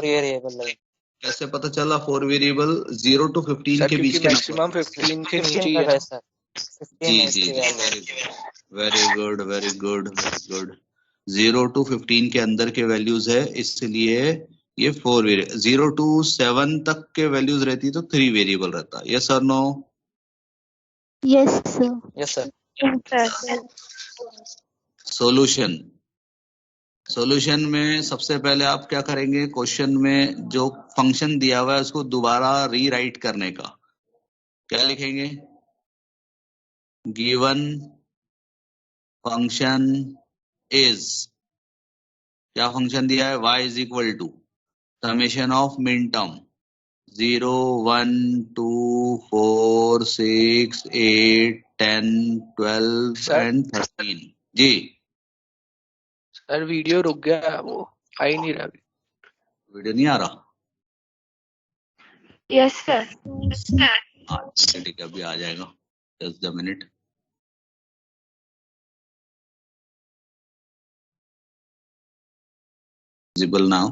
वेरिएबल लगे। कैसे पता चला 4 वेरिएबल? 0 to 15 सर के बीच क्योंकि के मैक्सिमम नंबर। 15 के नीचे 15 ही तक है है ना। सर, 15 जी है जी इसकी जी, value. Very good very good very good. 0 to 15 के अंदर के वैल्यूज है, इसलिए ये 4 वेरिएबल। 0 to 7 तक के वैल्यूज रहती तो 3 वेरिएबल रहता। यस और no? Yes, sir. Yes sir. Solution, solution में सबसे पहले आप क्या करेंगे, क्वेश्चन में जो फंक्शन दिया हुआ है उसको दोबारा रीराइट करने का। क्या लिखेंगे? गिवन फंक्शन इज, क्या फंक्शन दिया है? y is equal to summation of minterm 0 1 2 4 6 8 10 12 sir and 13। जी सर वीडियो रुक गया है, वो आ ही नहीं रहा अभी। वीडियो नहीं आ रहा? Yes, sir. हाँ ठीक है, अभी आ जाएगा, just a minute. visible now?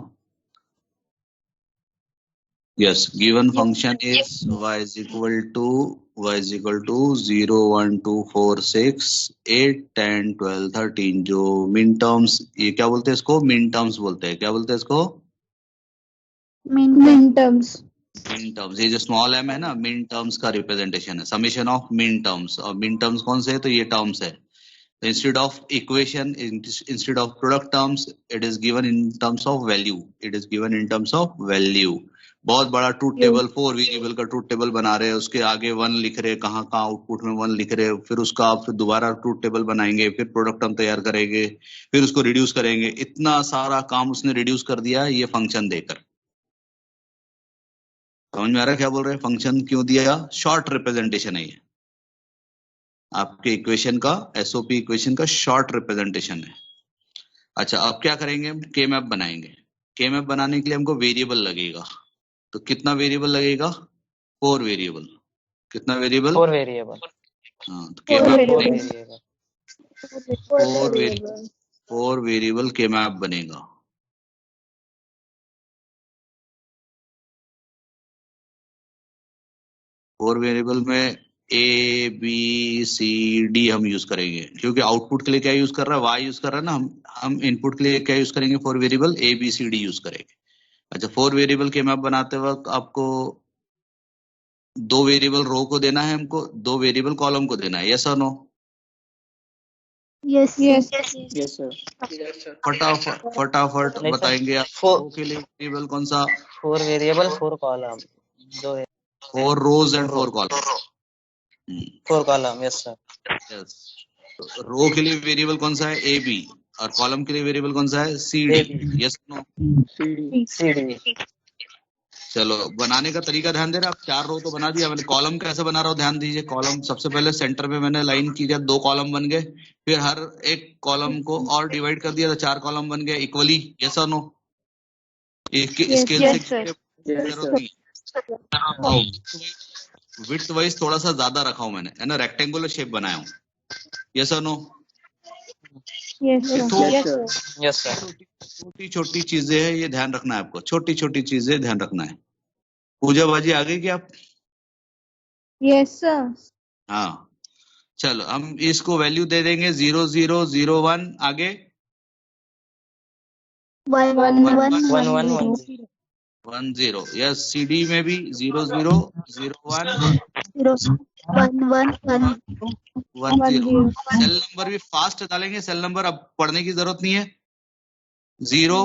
Yes, given function is y is equal to 0 1 2 4 6 8 10 12 13। जो मिन टर्म्स, ये क्या बोलते हैं इसको? मिन टर्म्स बोलते हैं। क्या बोलते हैं इसको? Min terms. मिन टर्म्स। ये जो स्मॉल m है ना, मिन टर्म्स का रिप्रेजेंटेशन है, समेशन ऑफ मिन टर्म्स। और मिन टर्म्स कौन से है? तो ये टर्म्स है। Instead of equation, instead of product terms, it is given in terms of value. It is given in terms of value. बहुत बड़ा ट्रूथ टेबल, 4 वेरिएबल का ट्रूथ टेबल बना रहे हैं, उसके आगे 1 लिख रहे हैं, कहाँ कहाँ आउटपुट में 1 लिख रहे हैं, फिर उसका आप फिर दोबारा ट्रूथ टेबल बनाएंगे, फिर प्रोडक्ट टर्म तैयार करेंगे, फिर उसको रिड्यूस करेंगे। इतना सारा काम उसने रिड्यूस कर दिया है ये फंक्शन देकर। समझ में आ रहा है क्या बोल रहे हैं? फंक्शन क्यों दिया? शॉर्ट रिप्रेजेंटेशन है ये, आपके इक्वेशन का, एसओपी इक्वेशन का शॉर्ट रिप्रेजेंटेशन है। अच्छा, अब क्या करेंगे? हम के मैप बनाएंगे। के मैप बनाने के लिए हमको वेरिएबल लगेगा। तो कितना वेरिएबल लगेगा? 4 वेरिएबल। कितना वेरिएबल? 4 वेरिएबल। हाँ, तो के मैप बनेगा 4 वेरिएबल के मैप बनेगा। फोर वेरिएबल में ए बी सी डी हम यूज करेंगे, क्योंकि आउटपुट के लिए क्या यूज कर रहा है? वाई यूज कर रहा है ना। हम इनपुट के लिए क्या यूज करेंगे? 4 variable A B C D use करेंगे। अच्छा, 4 वेरिएबल के मैप बनाते वक्त आपको 2 वेरिएबल रो को देना है, हमको 2 वेरिएबल कॉलम को देना है। यस और नो? Yes. Yes sir. फटाफट नहीं सर, बताएंगे आप। 4 रो के लिए वेरिएबल कौन सा? 4 variable 4 column, 4 rows and 4 column. 4 column. Yes sir. Yes, तो रो के लिए वेरिएबल कौन सा है? A B. और कॉलम के लिए वेरिएबल कौन सा है? C D. Yes no? C D. चलो, बनाने का तरीका ध्यान दे रहे। आप 4 रो तो बना दिया मैंने। कॉलम कैसे बना रहा हूँ ध्यान दीजिए। कॉलम सबसे पहले सेंटर में मैंने लाइन की, जब 2 कॉलम बन गए, फिर हर एक कॉलम को और डिवाइड कर दिया तो 4 कॉलम बन गए इक्वली। यस और नो? स्केल से जरूरत नहीं है। विड्थ वाइज थोड़ा सा ज्यादा रखा हूं मैंने, है ना, रेक्टेंगुलर शेप बनाया हूँ। यस और नो? Yes sir. छोटी छोटी चीजें हैं, ये ध्यान रखना है आपको। छोटी छोटी चीजें ध्यान रखना है। पूजा बाजी आ गई क्या आप? Yes, sir. हाँ, चलो हम इसको वैल्यू दे देंगे 0 0 0 1। आगे 1 1 1 1 1 1 1 0। यस, CD में भी 0 0 0 1 0 1 1 1 1 0। सेल नंबर भी फास्ट डालेंगे। सेल नंबर अब पढ़ने की जरूरत नहीं है। 0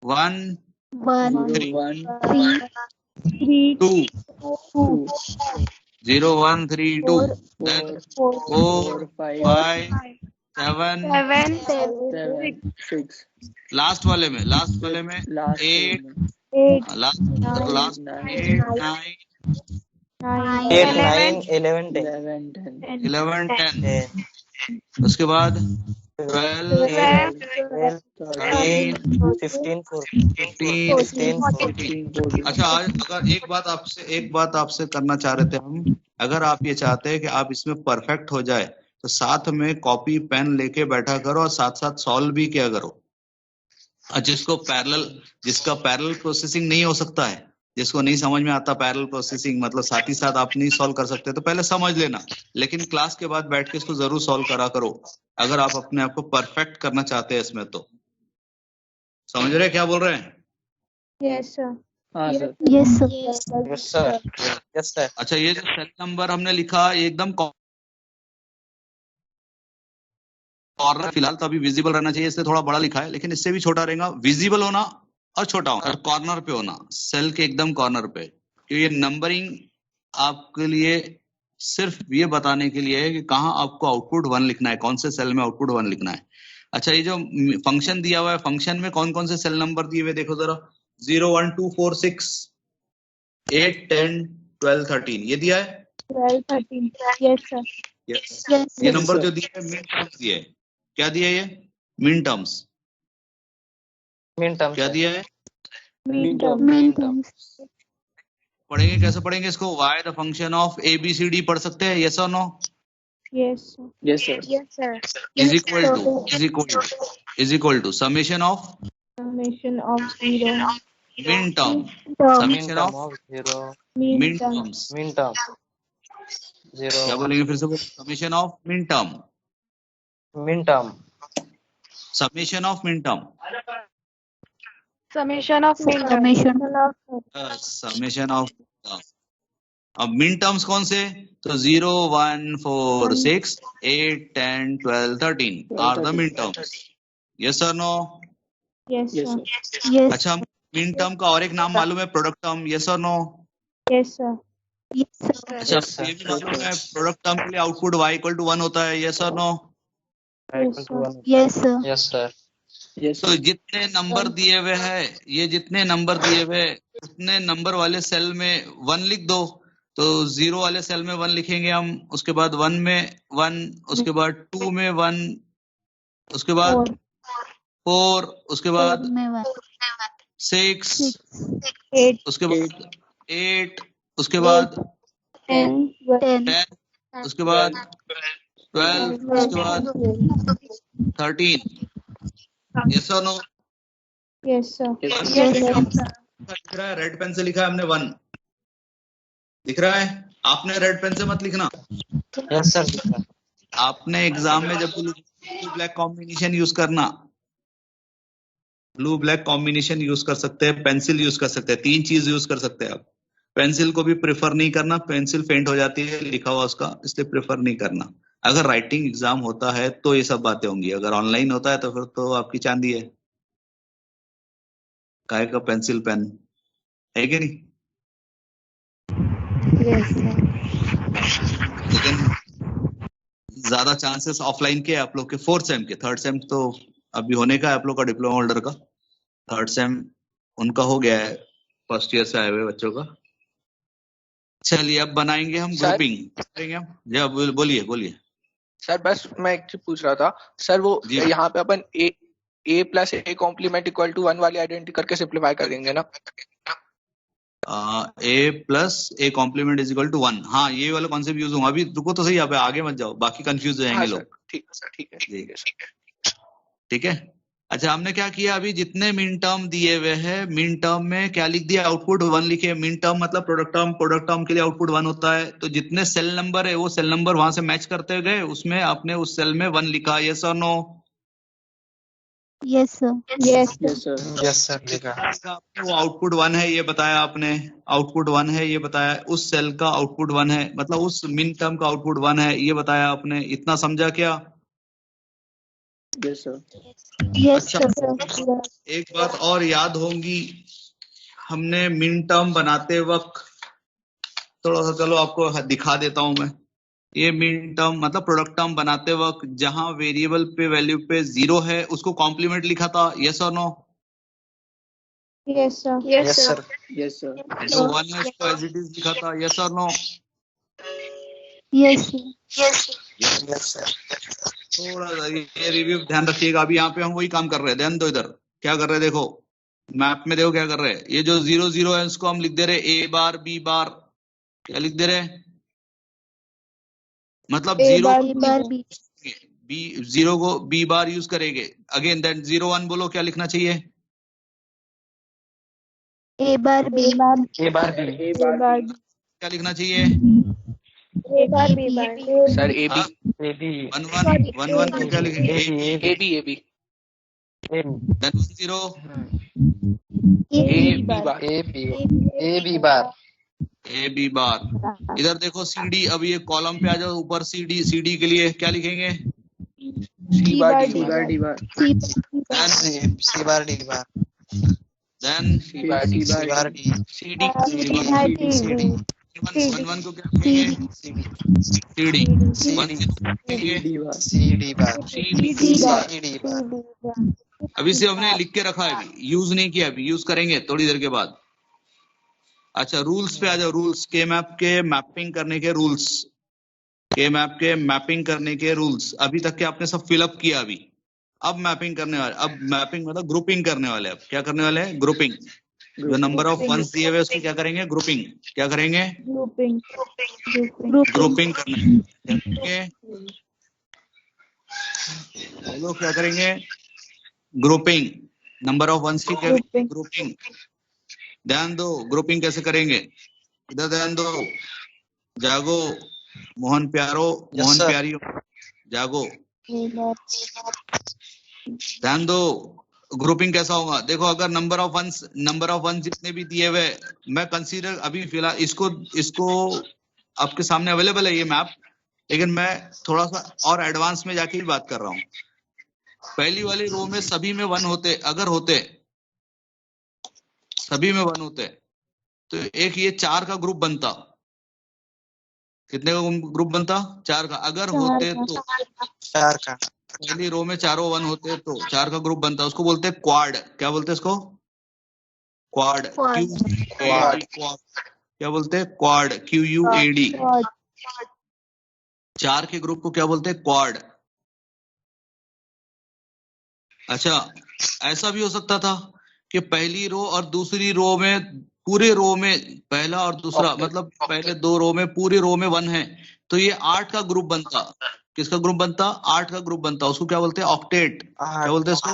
1 1 3 3 2 0 1 3 2 then 4 5 7 6 लास्ट वाले में 8 लास्ट 8 9 8 9 11 10। उसके बाद 12 13 15 15 14। अच्छा, आज अगर एक बात आपसे करना चाह रहे थे हम, अगर आप ये चाहते हैं कि आप इसमें परफेक्ट हो जाए तो साथ में कॉपी पेन लेके बैठा करो और साथ साथ सॉल्व भी किया करो। और जिसका पैरेलल प्रोसेसिंग नहीं हो सकता है, जिसको नहीं समझ में आता पैरेलल प्रोसेसिंग, मतलब साथ ही साथ आप नहीं सॉल्व कर सकते, तो पहले समझ लेना, लेकिन क्लास के बाद बैठ के इसको जरूर सॉल्व करा करो अगर आप अपने आप को परफेक्ट करना चाहते हैं इसमें। तो समझ रहे हैं क्या बोल रहे हैं? Yes, sir. हाँ sir. Yes, sir. Yes, sir. Yes, sir. अच्छा, ये जो सेल नंबर हमने लिखा ये एकदम कॉर्नर, फिलहाल तो अभी विजिबल रहना चाहिए, इससे थोड़ा बड़ा लिखा है, लेकिन इससे भी छोटा रहेगा। विजिबल होना और छोटा होना और कॉर्नर पे होना, सेल के एकदम कॉर्नर पे। तो ये नंबरिंग आपके लिए सिर्फ ये बताने के लिए है कि कहाँ आपको आउटपुट 1 लिखना है, कौन से सेल में आउटपुट 1 लिखना है। अच्छा, ये जो फंक्शन दिया हुआ है, फंक्शन में कौन कौन से सेल नंबर दिए हुए देखो जरा। 0 1 2 4 6 8 10 12 13 ये दिया है। 12, 13. Yes, sir. Yes. Yes, ये sir. नंबर जो दिया है मिन टर्म्स दिए है। क्या दिया है? ये मिन टर्म्स Mean terms. क्या दिया है? Mean term. Main terms. पढ़ेंगे कैसे पढ़ेंगे इसको? y the function of ABCD पढ़ सकते हैं, yes or no? Yes, sir. Yes sir. Yes, sir. is equal to summation of Summation of 0. min term, Term. Mean summation term of of 0. Mean min term. terms। Mean term. क्या 0. बोलेंगे फिर से? summation of min term, Mean term. summation of min term, Summation of mean term. Summation. summation of term। अब min terms कौन से? तो 0 1 4 6 8 10 12 13 are the min terms, yes or no? Yes, yes sir. Sir. Yes. अच्छा, min term का और एक नाम मालूम है? Product term, yes or no? Yes, sir. Yes, sir. अच्छा, Yes, sir. ये भी मालूम है प्रोडक्ट टर्म के लिए आउटपुट y इक्वल टू 1 होता है, yes or no? Yes, sir. Yes, sir. Yes, sir. Yes तो जितने नंबर दिए हुए हैं, ये जितने नंबर दिए हुए उतने नंबर वाले सेल में 1 लिख दो। तो 0 वाले सेल में 1 लिखेंगे हम, उसके बाद 1 में 1, उसके बाद 2 में 1, उसके बाद 4, उसके बाद में 1. 6, 8, उसके बाद 8, उसके बाद 10, 10. 10, उसके बाद 12, उसके बाद 13, yes or no? Yes, sir. Yes Yes, sir. sir. लिख रहा है, रेड पेन से लिखा है हमने 1 दिख रहा है। आपने रेड पेन से मत लिखना, Yes, sir. आपने एग्जाम में जब ब्लू ब्लैक कॉम्बिनेशन यूज करना, ब्लू ब्लैक कॉम्बिनेशन यूज कर सकते हैं, पेंसिल यूज कर सकते हैं, 3 चीज यूज कर सकते हैं आप। पेंसिल को भी प्रेफर नहीं करना, पेंसिल फेंट हो जाती है लिखा हुआ उसका, इसलिए प्रेफर नहीं करना। अगर राइटिंग एग्जाम होता है तो ये सब बातें होंगी, अगर ऑनलाइन होता है तो फिर तो आपकी चांदी है, काहे का पेंसिल पेन है कि नहीं? Yes, sir. लेकिन ज्यादा चांसेस ऑफलाइन के आप लोग के 4th सेम के, 3rd सेम तो अभी होने का है आप लोग का, डिप्लोमा होल्डर का 3rd सेम उनका हो गया है, फर्स्ट ईयर से आए हुए बच्चों का। चलिए अब बनाएंगे हम सर? ग्रुपिंग करेंगे हम। जी बोलिए बोलिए। सर बस मैं एक चीज पूछ रहा था सर, वो जी। यहाँ पे अपन a plus a complement equal to 1 वाली आइडेंटिटी करके सिंप्लीफाई कर देंगे ना? a plus a complement is equal to 1, हाँ ये वाला कॉन्सेप्ट यूज होगा। अभी रुको तो सही, यहाँ पे आगे मत जाओ, बाकी कंफ्यूज हो जाएंगे हाँ लोग। सर, ठीक है सर, ठीक है, जी। ठीक है सर। ठीक है। अच्छा, हमने क्या किया, अभी जितने मिन टर्म दिए हुए हैं, मिन टर्म में क्या लिख दिया, आउटपुट 1 लिखे। मिन टर्म मतलब प्रोडक्ट टर्म, प्रोडक्ट टर्म के लिए आउटपुट 1 होता है। तो जितने सेल नंबर है वो सेल नंबर वहां से मैच करते गए, उसमें आपने उस सेल में 1 लिखा, यस और no? Yes, sir. Yes, sir. Yes sir. Yes, sir. लिखा। आपने वो आउटपुट 1 है ये बताया, आपने आउटपुट 1 है ये बताया, उस सेल का आउटपुट 1 है, मतलब उस मिन टर्म का आउटपुट 1 है ये बताया आपने। इतना समझा क्या? Yes sir. Yes, अच्छा, sir. एक बात और याद होगी, हमने मिन टर्म बनाते वक्त थोड़ा सा, चलो आपको दिखा देता हूं मैं। ये मिन टर्म मतलब प्रोडक्ट टर्म बनाते वक्त जहां वेरिएबल पे वैल्यू पे 0 है उसको कॉम्प्लीमेंट लिखा था, यस और no? Yes, sir. Yes, sir. Yes sir. जो 1 है उसको एज इट इज लिखा था, यस और no? Yes, sir. Yes, sir. थोड़ा सा ये रिव्यू ध्यान रखिएगा। अभी यहाँ पे हम वही काम कर रहे हैं, ध्यान दो इधर क्या कर रहे हैं, देखो मैप में देखो क्या कर रहे हैं। ये जो 0 0 है उसको हम लिख दे रहे ए बार बी बार, क्या लिख दे रहे हैं? मतलब A zero bar B B, zero को बी बार यूज करेंगे। अगेन देन 0 1 बोलो, क्या लिखना चाहिए? A bar B A bar B. A bar क्या लिखना चाहिए? A bar B bar sir A हाँ, बी 1 1 1 1 को क्या लिखेंगे? A B then 1 0 A B bar A B bar. A B bar. इधर देखो CD, अब ये कॉलम पे आ जाओ ऊपर, CD के लिए क्या लिखेंगे? C bar D bar bar D bar C bar D bar. Then C bar C bar D. C D C D. 1 1 को क्या लिखेंगे? CD 1 0 लिखेंगे C D bar. CD। C D bar. अभी से हमने लिख के रखा है, अभी यूज नहीं किया, अभी यूज करेंगे थोड़ी देर के बाद। अच्छा, रूल्स पे आ जाओ। रूल्स, के मैप के मैपिंग करने के रूल्स, के मैप के मैपिंग करने के रूल्स। अभी तक के आपने सब फिलअप किया, अभी अब मैपिंग करने वाले। अब मैपिंग मतलब ग्रुपिंग करने वाले। अब क्या करने वाले हैं? ग्रुपिंग। जो नंबर ऑफ वंस दिए हुए उसको क्या करेंगे? ग्रुपिंग। क्या करेंगे? ग्रुपिंग करने। बोलो क्या करेंगे? ग्रुपिंग। नंबर ऑफ वंस की क्या करेंगे? ग्रुपिंग। ध्यान दो, ग्रुपिंग कैसे करेंगे? इधर ध्यान दो, जागो मोहन प्यारो, Yes, मोहन sir. प्यारी, जागो, ध्यान दो। ग्रुपिंग कैसा होगा? देखो, अगर नंबर ऑफ वंस जितने भी दिए हुए, मैं कंसीडर अभी फिलहाल इसको आपके सामने अवेलेबल है ये मैप, लेकिन मैं थोड़ा सा और एडवांस में जाके भी बात कर रहा हूँ। पहली वाली रो में सभी में 1 होते, अगर होते सभी में 1 होते तो एक ये 4 का ग्रुप बनता। कितने का ग्रुप बनता? 4 का। अगर होते तो 4 का. पहली रो में चारों 1 होते तो 4 का ग्रुप बनता। उसको बोलते हैं क्वाड। क्या बोलते हैं इसको? क्वाड। Quad. क्या बोलते हैं? क्वाड। QUAD। 4 के ग्रुप को क्या बोलते हैं? क्वाड। अच्छा, ऐसा भी हो सकता था कि पहली रो और दूसरी रो में, पूरे रो में पहला और दूसरा, मतलब पहले 2 रो में, पूरे रो में 1 है, तो ये 8 का ग्रुप बनता। किसका ग्रुप बनता? 8 का ग्रुप बनता। उसको क्या बोलते हैं? ऑक्टेट। क्या बोलते हैं इसको?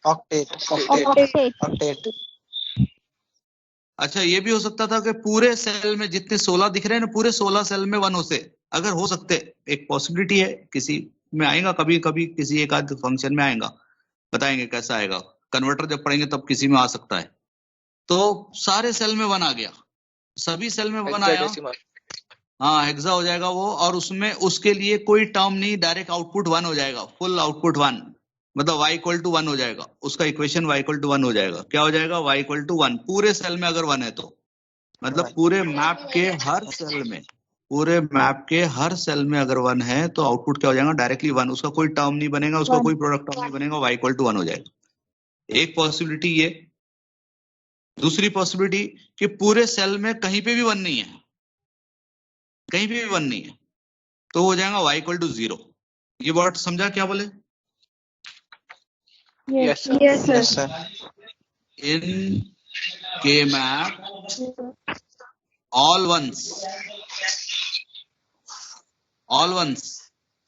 Octet. अच्छा, ये भी हो सकता था कि पूरे सेल में जितने 16 दिख रहे हैं ना, पूरे 16 सेल में 1 होते। अगर हो सकते, एक पॉसिबिलिटी है, किसी में आएगा, कभी कभी किसी एक आध फंक्शन में आएगा, बताएंगे कैसा आएगा। कन्वर्टर जब पढ़ेंगे तब किसी में आ सकता है। तो सारे सेल में 1 आ गया, सभी सेल में 1 आया, हाँ हेक्सा हो जाएगा वो। और उसमें उसके लिए कोई टर्म नहीं, डायरेक्ट आउटपुट 1 हो जाएगा, फुल आउटपुट 1, मतलब y इक्वल टू 1 हो जाएगा। उसका इक्वेशन y इक्वल टू 1 हो जाएगा। क्या हो जाएगा? y इक्वल टू 1 पूरे सेल में अगर 1 है तो, मतलब पूरे मैप के हर सेल में, पूरे मैप के हर सेल में अगर 1 है तो आउटपुट क्या हो जाएगा? डायरेक्टली 1। उसका कोई टर्म नहीं बनेगा, उसका कोई प्रोडक्ट टर्म नहीं बनेगा, y इक्वल टू 1 हो जाएगा। एक पॉसिबिलिटी ये। दूसरी पॉसिबिलिटी कि पूरे सेल में कहीं पे भी 1 नहीं है, कहीं पे भी 1 नहीं है, तो हो जाएगा y इक्वल टू 0। ये वर्ड समझा क्या बोले? Yes, sir. Yes, sir. In K map, all ones,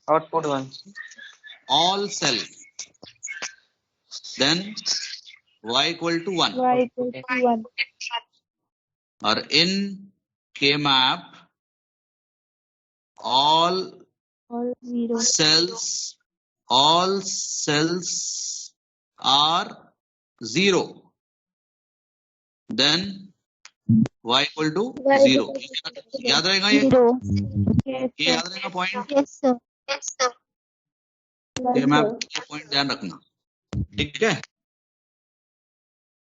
Output 1. all cells, then y equal to 1. Y equal to 1. Or in K map, all All 0. cells are 0, then y equal to 0. याद रहेगा ये? 0. ये याद रहेगा पॉइंट? Yes, sir. ये मैप ये पॉइंट ध्यान रखना, ठीक है?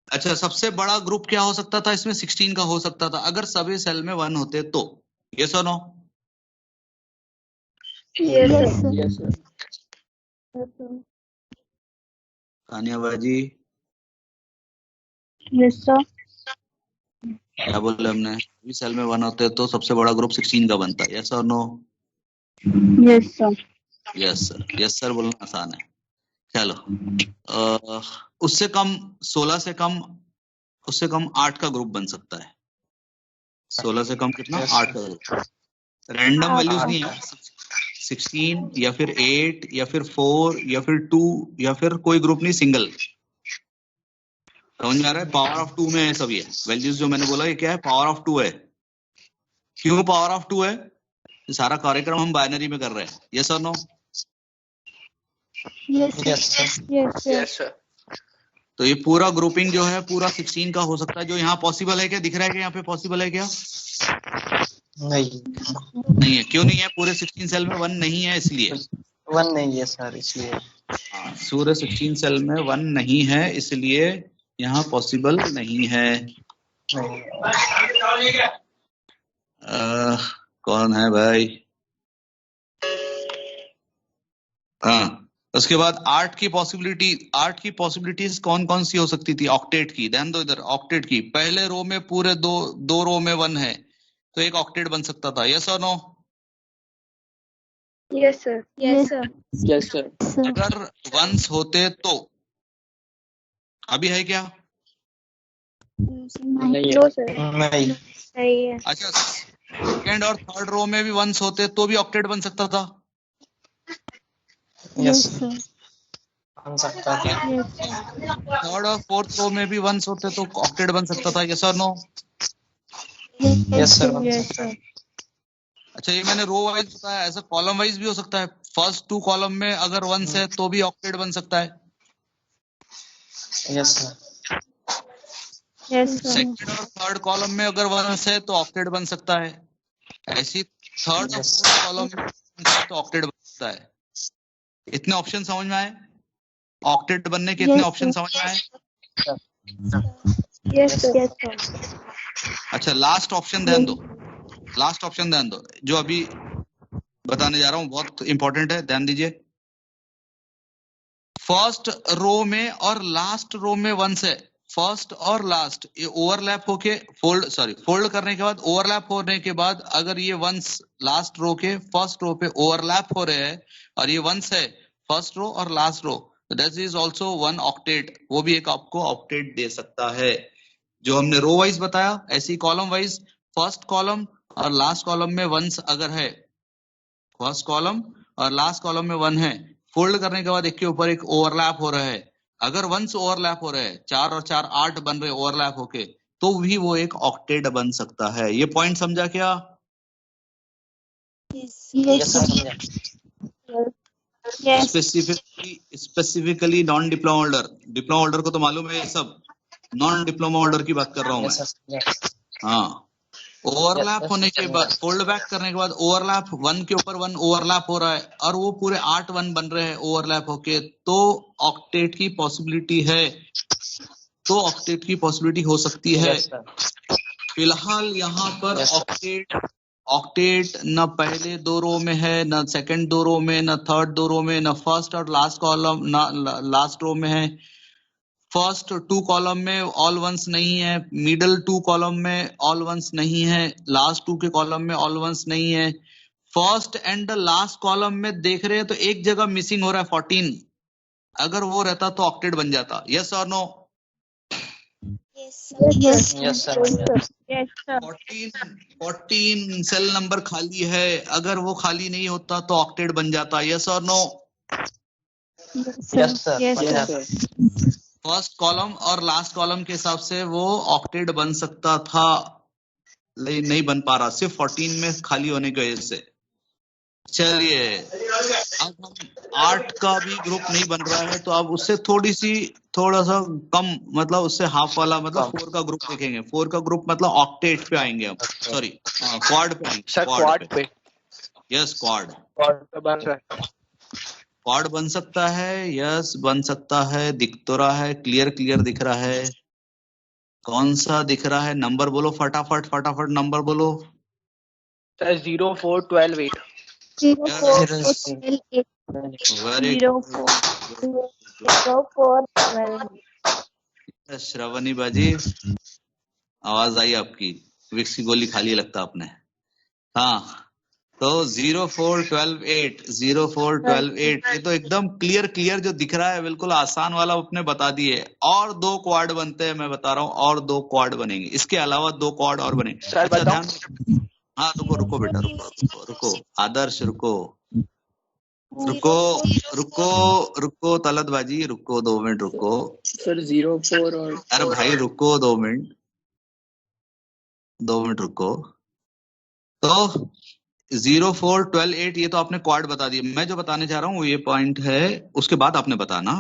अच्छा, सबसे बड़ा ग्रुप क्या हो सकता था इसमें? 16 का हो सकता था, अगर सभी सेल में 1 होते तो। यस और no? Yes, sir. Yes, sir. Tania बाजी, Yes, sir. क्या बोले हमने? सभी सेल में 1 होते तो सबसे बड़ा ग्रुप 16 का बनता। यस और no? Yes, sir. Yes sir. Yes sir बोलना आसान है। चलो, उससे कम 16 से कम, उससे कम 8 का ग्रुप बन सकता है। 16 से कम कितना? 8 का ग्रुप। रैंडम वैल्यूज नहीं है, 16 या फिर 8 या फिर 4 या फिर 2 या फिर कोई ग्रुप नहीं, सिंगल। समझ में आ रहा है? पावर ऑफ 2 में है सब ये वैल्यूज जो मैंने बोला, ये क्या है? पावर ऑफ 2 है। क्यों पावर ऑफ 2 है? ये सारा कार्यक्रम हम बाइनरी में कर रहे हैं। यस और no? Yes, sir. Yes, sir. Yes, sir. Yes sir. तो ये पूरा ग्रुपिंग जो है पूरा 16 का हो सकता है। जो यहाँ पॉसिबल है क्या? दिख रहा है क्या यहाँ पे पॉसिबल है क्या? नहीं, नहीं है। क्यों नहीं है? पूरे 16 सेल में 1 नहीं है इसलिए। 1 नहीं है सर, इसलिए। हाँ, पूरे 16 सेल में 1 नहीं है इसलिए यहाँ पॉसिबल नहीं है। नहीं। कौन है भाई? हाँ, उसके बाद 8 की पॉसिबिलिटीज कौन कौन सी हो सकती थी? ऑक्टेट की। ध्यान दो इधर, ऑक्टेट की। पहले रो में पूरे दो रो में 1 है तो एक ऑक्टेट बन सकता था। यस और no? Yes, sir. Yes, sir. Yes sir. Sir. अगर 1s होते तो अभी है क्या? नहीं है। No, sir. नहीं। नहीं है। अच्छा, सेकंड और थर्ड रो में भी 1s होते तो भी ऑक्टेट बन सकता था। Yes Yes, sir. बन सकता था। Yes, sir. थर्ड और फोर्थ रो में भी 1s होते तो ऑक्टेट बन सकता था। यस और no? Yes, sir. Yes, sir. अच्छा, ये मैंने रो वाइज बताया, ऐसा कॉलम वाइज भी हो सकता है। फर्स्ट 2 कॉलम में अगर 1s है तो भी ऑक्टेट बन सकता है। Yes sir. Yes, sir. Second और थर्ड कॉलम में अगर 1s है तो ऑक्टेट बन सकता है। ऐसी थर्ड और Yes. फोर्थ कॉलम में 1s है तो ऑक्टेट बन सकता है। इतने ऑप्शन समझ में आए? ऑक्टेट बनने के इतने Yes, ऑप्शन sir. समझ में आए? Yes, sir. Yes, sir. अच्छा, लास्ट ऑप्शन ध्यान दो, लास्ट ऑप्शन ध्यान दो जो अभी बताने जा रहा हूं, बहुत इंपॉर्टेंट है, ध्यान दीजिए। फर्स्ट रो में और लास्ट रो में 1s है। फर्स्ट और लास्ट ये ओवरलैप होके फोल्ड करने के बाद, ओवरलैप होने के बाद अगर ये 1s लास्ट रो के फर्स्ट रो पे ओवरलैप हो रहे हैं और ये 1s है फर्स्ट रो और last row, that is also 1 octet. वो भी एक आपको ऑक्टेट दे सकता है। जो हमने रो वाइज बताया, ऐसी कॉलम वाइज फर्स्ट कॉलम और लास्ट कॉलम में 1s अगर है, फर्स्ट कॉलम और लास्ट कॉलम में 1 है, फोल्ड करने के बाद एक के ऊपर एक ओवरलैप हो रहा है, अगर 1s ओवरलैप हो रहे हैं, 4 और 4 8 बन रहे ओवरलैप होके, तो भी वो एक ऑक्टेट बन सकता है। ये पॉइंट समझा क्या? Yes, yes sir. सर, समझा। Yes. Specifically non diploma holder, diploma holder को तो मालूम है ये सब, नॉन डिप्लोमा होल्डर की बात कर रहा हूँ यस मैं। सर, समझा। हाँ, ओवरलैप Yes, होने के समझा। बाद, फोल्ड बैक करने के बाद ओवरलैप 1 के ऊपर 1 ओवरलैप हो रहा है और वो पूरे 8 1 बन रहे हैं ओवरलैप होके, तो ऑक्टेट की पॉसिबिलिटी है, तो ऑक्टेट की पॉसिबिलिटी हो सकती है। Yes sir. फिलहाल यहाँ पर Yes, sir. ऑक्टेट न पहले 2 रो में है, न सेकंड 2 रो में, न थर्ड 2 रो में, न फर्स्ट और लास्ट कॉलम न लास्ट रो में है। फर्स्ट 2 कॉलम में ऑल 1s नहीं है, मिडल 2 कॉलम में ऑल 1s नहीं है, लास्ट 2 के कॉलम में ऑल 1s नहीं है। फर्स्ट एंड लास्ट कॉलम में देख रहे हैं तो एक जगह मिसिंग हो रहा है 14, अगर वो रहता तो ऑक्टेट बन जाता। यस और no? Yes, Yes, sir. Yes, sir. 14 cell number खाली है, अगर वो खाली नहीं होता तो ऑक्टेट बन जाता। यस और नो? Yes, sir. Yes, समझा। sir. फर्स्ट कॉलम और लास्ट कॉलम के हिसाब से वो ऑक्टेट बन सकता था, लेकिन नहीं बन पा रहा, सिर्फ 14 में खाली होने की वजह से। चलिए, अब हम 8 का भी ग्रुप नहीं बन रहा है, तो अब उससे थोड़ा सा कम, मतलब उससे हाफ वाला, मतलब 4 का ग्रुप देखेंगे। 4 का ग्रुप मतलब ऑक्टेट पे आएंगे हम, सॉरी क्वाड पे आएंगे। सर क्वाड पे। यस, क्वाड बन रहा है। क्वाड बन सकता है, यस बन सकता है। दिख तो रहा है, क्लियर दिख रहा है। कौन सा दिख रहा है? नंबर बोलो फटाफट नंबर बोलो। सर 0 4 12 8। 0 4 Yes. 12 8. वेरी 0 4 12. श्रवणी बाजी, आवाज आई आपकी, विक्स की गोली खाली लगता आपने। हाँ, तो 0 4 12 8, 0 4 12 8, ये तो एकदम क्लियर जो दिख रहा है, बिल्कुल आसान वाला आपने बता दिए। और 2 क्वाड बनते हैं, मैं बता रहा हूँ, और 2 क्वाड बनेंगे, इसके अलावा 2 क्वाड और बनेंगे। सर अच्छा, बताऊं? ध्यान, हाँ रुको बेटा, रुको आदर्श, रुको। रुको रुको रुको तलत बाजी, रुको 2 मिनट रुको। सर 0-4 और अरे भाई रुको 2 मिनट, 2 मिनट रुको। तो 0, 4, 12, 8 ये तो आपने क्वाड बता दिया। मैं जो बताने चाह रहा हूँ ये पॉइंट है, उसके बाद आपने बताना,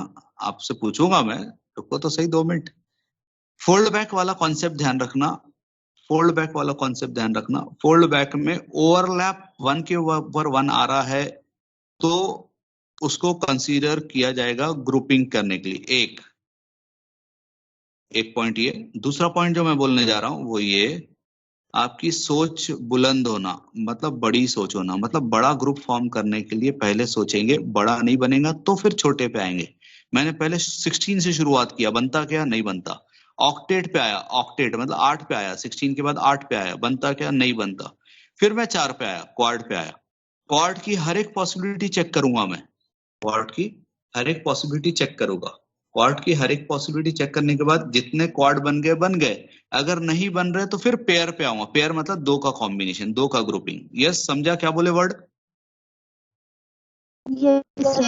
आपसे पूछूंगा मैं। रुको तो सही 2 मिनट। फोल्ड बैक वाला कॉन्सेप्ट ध्यान रखना, फोल्ड बैक वाला कॉन्सेप्ट ध्यान रखना। फोल्ड बैक में ओवरलैप 1 के ऊपर 1 आ रहा है तो उसको कंसीडर किया जाएगा ग्रुपिंग करने के लिए। एक पॉइंट ये। दूसरा पॉइंट जो मैं बोलने जा रहा हूं वो ये, आपकी सोच बुलंद होना, मतलब बड़ी सोच होना। मतलब बड़ा ग्रुप फॉर्म करने के लिए पहले सोचेंगे, बड़ा नहीं बनेगा तो फिर छोटे पे आएंगे। मैंने पहले 16 से शुरुआत किया, बनता क्या? नहीं बनता। ऑक्टेट पे आया, ऑक्टेट मतलब 8 पे आया, 16 के बाद 8 पे आया, बनता क्या? नहीं बनता। फिर मैं 4 पे आया, क्वाड पे आया। क्वाड की हर एक पॉसिबिलिटी चेक करूंगा मैं, क्वाड की हर एक पॉसिबिलिटी चेक करूंगा। क्वाड की हर एक पॉसिबिलिटी चेक करने के बाद जितने क्वाड बन गए बन गए, अगर नहीं बन रहे तो फिर पेयर पे आऊंगा। पेयर मतलब 2 का कॉम्बिनेशन, 2 का ग्रुपिंग। यस, समझा क्या बोले वर्ड? Yes, sir.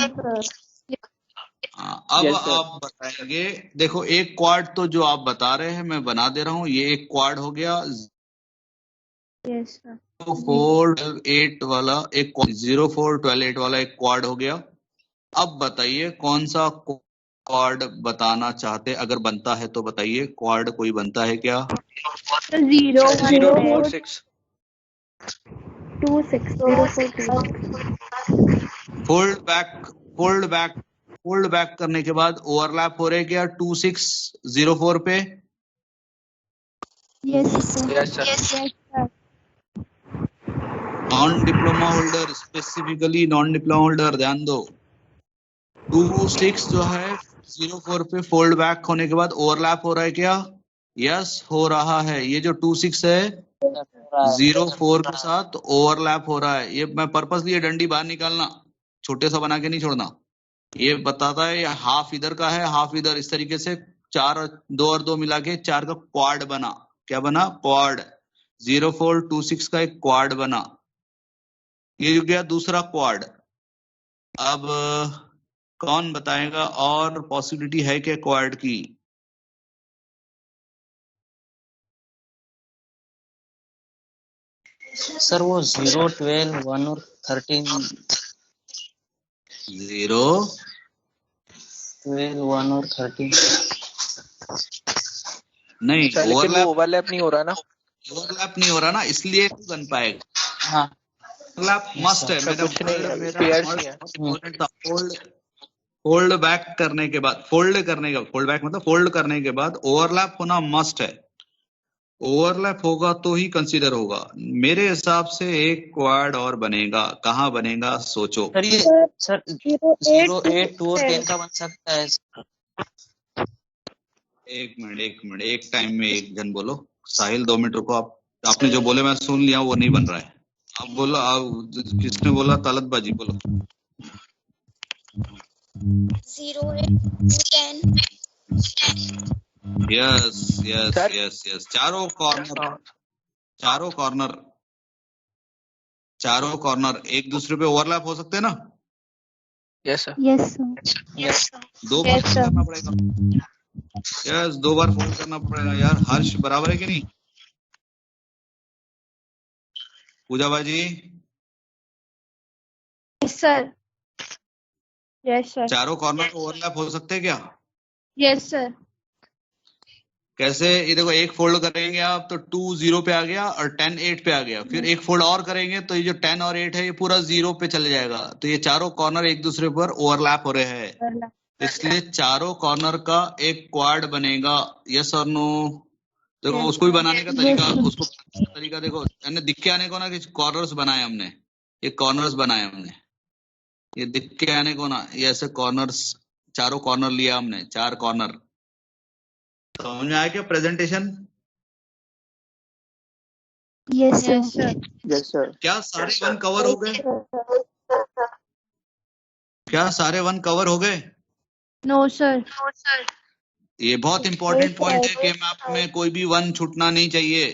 अब Yes, sir. आप बताएंगे। देखो एक क्वाड तो जो आप बता रहे हैं मैं बना दे रहा हूं। ये एक क्वाड हो गया, Yes, sir. 4, 12, 8 वाला एक 0, 4, 12, 8 वाला एक क्वाड हो गया। अब बताइए कौन सा क्वाड बताना चाहते? अगर बनता है तो बताइए, क्वाड कोई बनता है क्या? 0, 0-4-6 2, 6, 0, 4, 2. फोल्ड बैक करने के बाद ओवरलैप हो रहे क्या 2, 6, 0, 4 पे? Yes, sir. Yes, sir. Yes, sir. Non diploma holder, specifically non diploma holder ध्यान दो। 2, 6 जो है 0, 4 पे फोल्ड बैक होने के बाद ओवरलैप हो रहा है क्या? यस, हो रहा है। ये जो 2, 6 है 0, 4 के साथ ओवरलैप हो रहा है। ये मैं पर्पसली ये डंडी बाहर निकालना, छोटे सा बना के नहीं छोड़ना। ये बताता है ये हाफ इधर का है, हाफ इधर। इस तरीके से 4, 2 और 2 मिला के 4 का क्वाड बना। क्या बना? क्वाड। 0, 4, 2, 6 का एक क्वाड बना। ये हो गया दूसरा क्वाड। अब कौन बताएगा और पॉसिबिलिटी है क्या क्वाड की? सर वो 0, 12, 1 और 13 0, 12, 1 और 13 नहीं, सर लेकिन वो ओवरलैप नहीं हो रहा ना। ओवरलैप नहीं हो रहा ना, इसलिए नहीं बन पाएगा। हाँ ओवरलैप मस्ट है। सर कुछ नहीं है, पेयर्स नहीं है। फोल्ड बैक करने के बाद, फोल्ड बैक मतलब फोल्ड करने के बाद ओवरलैप होना मस्ट है। ओवरलैप होगा तो ही कंसीडर होगा। मेरे हिसाब से एक क्वाड और बनेगा। कहाँ बनेगा सोचो। सर ये सर 0, 0, 8, 8, 2 और 10 का बन सकता है। एक मिनट, एक टाइम में एक जन बोलो। साहिल 2 मिनट रुको। आपने जो बोले मैं सुन लिया, वो नहीं बन रहा है। आप बोलो, आप किसने बोला? तलत बाजी बोलो। 0, 8, 2, 10. यस। चारों कॉर्नर एक दूसरे पे ओवरलैप हो सकते हैं ना? Yes sir. Yes, sir. 2 बार Yes, sir. करना पड़ेगा। यस, 2 बार फोल्ड करना पड़ेगा यार। हर्ष बराबर है कि नहीं? पूजा बाजी, Yes, sir. Yes, sir. चारों कॉर्नर ओवरलैप हो सकते हैं क्या? Yes, sir. कैसे? ये देखो, एक फोल्ड करेंगे आप तो 2 0 पे आ गया और 10 8 पे आ गया। फिर एक फोल्ड और करेंगे तो ये जो 10 और 8 है ये पूरा 0 पे चले जाएगा। तो ये चारों कॉर्नर एक दूसरे पर ओवरलैप हो रहे हैं, इसलिए चारों कॉर्नर का एक क्वाड बनेगा। यस और नो? देखो उसको भी बनाने का तरीका, उसको तरीका देखो। यानी दिख के आने को ना कि कॉर्नर्स बनाए हमने, ये कॉर्नर्स बनाए हमने, ये दिख के आने को ना, ये ऐसे कॉर्नर्स, चारों कॉर्नर लिया हमने, 4 कॉर्नर। समझ में आया क्या presentation? Yes, sir. Yes, sir. Yes sir. क्या सारे 1 कवर हो गए? क्या सारे 1 कवर हो गए? No, sir. ये बहुत इंपॉर्टेंट पॉइंट है कि मैप में कोई भी 1 छूटना नहीं चाहिए।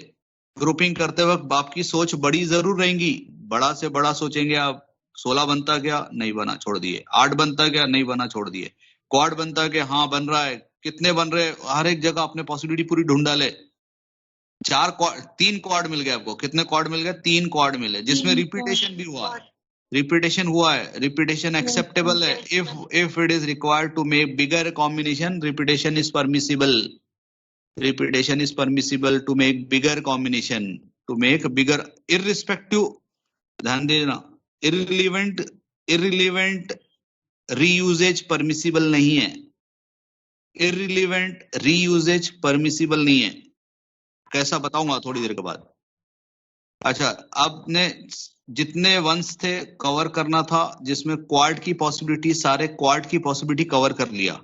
ग्रुपिंग करते वक्त आपकी सोच बड़ी जरूर रहेगी, बड़ा से बड़ा सोचेंगे आप। 16 बनता क्या? नहीं बना, छोड़ दिए। 8 बनता क्या? नहीं बना, छोड़ दिए। क्वाड बनता क्या? हाँ बन रहा है। कितने बन रहे? हर एक जगह आपने पॉसिबिलिटी पूरी ढूंढ डाले। 3 क्वाड मिल गए आपको। कितने क्वाड मिल गए? 3 क्वाड मिले, जिसमें रिपीटेशन भी हुआ है। रिपीटेशन हुआ है, रिपीटेशन एक्सेप्टेबल है। If it is required to make bigger combination, repetition is permissible. Repetition is permissible to make bigger combination, to make bigger, irrespective, ध्यान देना, इररिलेवेंट रीयूजेज परमिसिबल नहीं है। इररिलेवेंट रीयूजेज परमिसिबल नहीं है। कैसा बताऊंगा थोड़ी देर के बाद। अच्छा, आपने जितने वंस थे कवर करना था, जिसमें क्वाड की पॉसिबिलिटी, सारे क्वाड की पॉसिबिलिटी कवर कर लिया।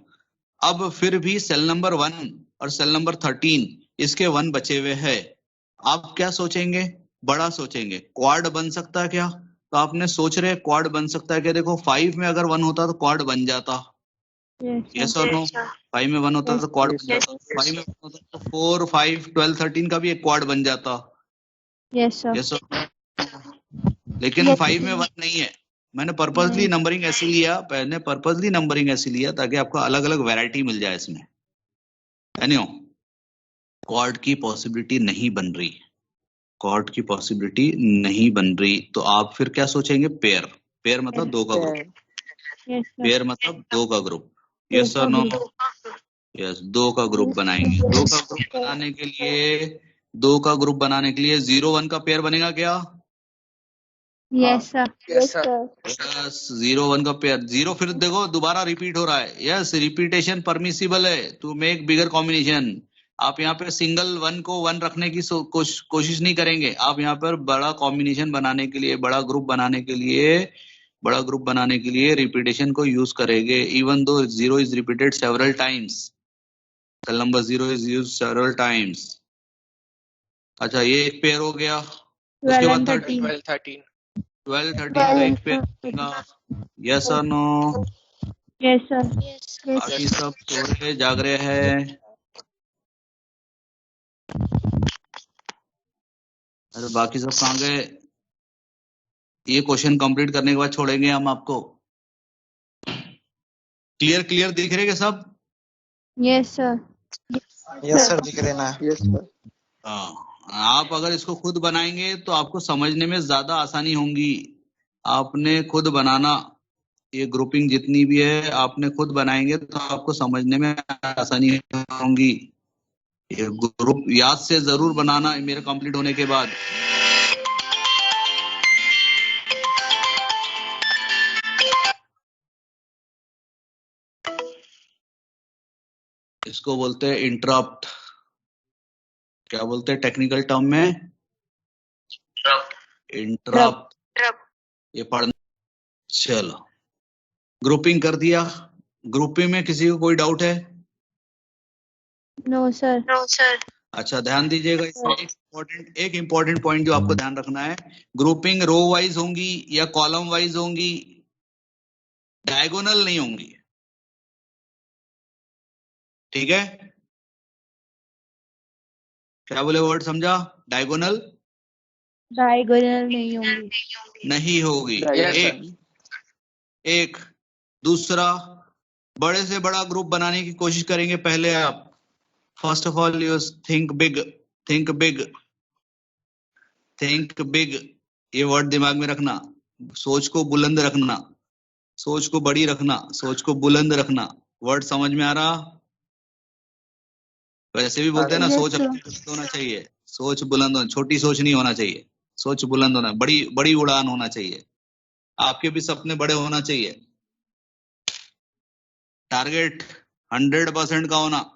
अब फिर भी सेल नंबर 1 और सेल नंबर 13 इसके 1 बचे हुए हैं। आप क्या सोचेंगे? बड़ा सोचेंगे। क्वाड बन सकता है क्या? तो आपने सोच रहे क्वाड बन सकता है क्या? देखो 5 में अगर 1 होता तो क्वाड बन जाता। यस और नो? 5 में 1 होता तो क्वाड बन जाता। 5 में 1 होता तो 4, 5, 12, 13 का भी एक क्वाड बन जाता। Yes sir. यस और लेकिन 5 में 1 नहीं है। मैंने पर्पसली नंबरिंग ऐसे लिया, मैंने पर्पसली नंबरिंग ऐसे लिया ताकि आपको अलग अलग वैरायटी मिल जाए इसमें। एनीहो, क्वाड की पॉसिबिलिटी नहीं बन रही, क्वाड की पॉसिबिलिटी नहीं बन रही, तो आप फिर क्या सोचेंगे? पेयर। पेयर मतलब 2 का ग्रुप। पेयर मतलब 2 का ग्रुप। यस और नो? यस, 2 का ग्रुप बनाएंगे। 2 का ग्रुप बनाने के लिए, 2 का ग्रुप बनाने के लिए 0-1 का पेयर बनेगा क्या? Yes sir. Yes sir. Yes, 0-1 का पेयर। 0 फिर देखो दोबारा रिपीट हो रहा है। यस, रिपीटेशन परमिसिबल है टू मेक बिगर कॉम्बिनेशन। आप यहाँ पे सिंगल 1 को 1 रखने की कोशिश नहीं करेंगे। आप यहाँ पर बड़ा कॉम्बिनेशन बनाने के लिए, बड़ा ग्रुप बनाने के लिए, बड़ा ग्रुप बनाने के लिए रिपीटेशन को यूज करेंगे। Even though 0 is repeated several times, cell number 0 is used several times. अच्छा, ये एक पेयर हो गया। उसके बाद 12, 13 12, 13 का एक पेयर बनेगा। यस और नो? Yes sir. Yes. बाकी सब सो रहे जाग रहे हैं? अरे बाकी सब कहाँ गए? ये क्वेश्चन कंप्लीट करने के बाद छोड़ेंगे हम आपको। क्लियर क्लियर दिख रहे हैं सब? Yes sir. यस सर, दिख रहे ना। Yes sir. हाँ, आप अगर इसको खुद बनाएंगे तो आपको समझने में ज्यादा आसानी होंगी। आपने खुद बनाना, ये ग्रुपिंग जितनी भी है आपने खुद बनाएंगे तो आपको समझने में आसानी होंगी। ये ग्रुप याद से जरूर बनाना मेरे कंप्लीट होने के बाद। इसको बोलते हैं इंटरप्ट। क्या बोलते हैं टेक्निकल टर्म में? इंटरप्ट। ये पढ़ना। चलो, ग्रुपिंग कर दिया। ग्रुपिंग में किसी को कोई डाउट है? No sir. अच्छा, ध्यान दीजिएगा, इसमें एक इम्पोर्टेंट पॉइंट जो आपको ध्यान रखना है, ग्रुपिंग रो वाइज होंगी या कॉलम वाइज होंगी, डायगोनल नहीं होंगी। ठीक है? क्या बोले वर्ड समझा? डायगोनल डायगोनल नहीं होंगी। नहीं होगी। Yes, एक दूसरा, बड़े से बड़ा ग्रुप बनाने की कोशिश करेंगे पहले आप। First of all you think big, think big, think big. ये वर्ड दिमाग में रखना। सोच को बुलंद रखना, सोच को बड़ी रखना, सोच को बुलंद रखना। वर्ड समझ में आ रहा? वैसे भी बोलते हैं ना, Yes, सोच sir. बुलंद होना चाहिए। सोच बुलंद होना, छोटी सोच नहीं होना चाहिए। सोच बुलंद होना, बड़ी बड़ी उड़ान होना चाहिए। आपके भी सपने बड़े होना चाहिए। टारगेट 100% का होना।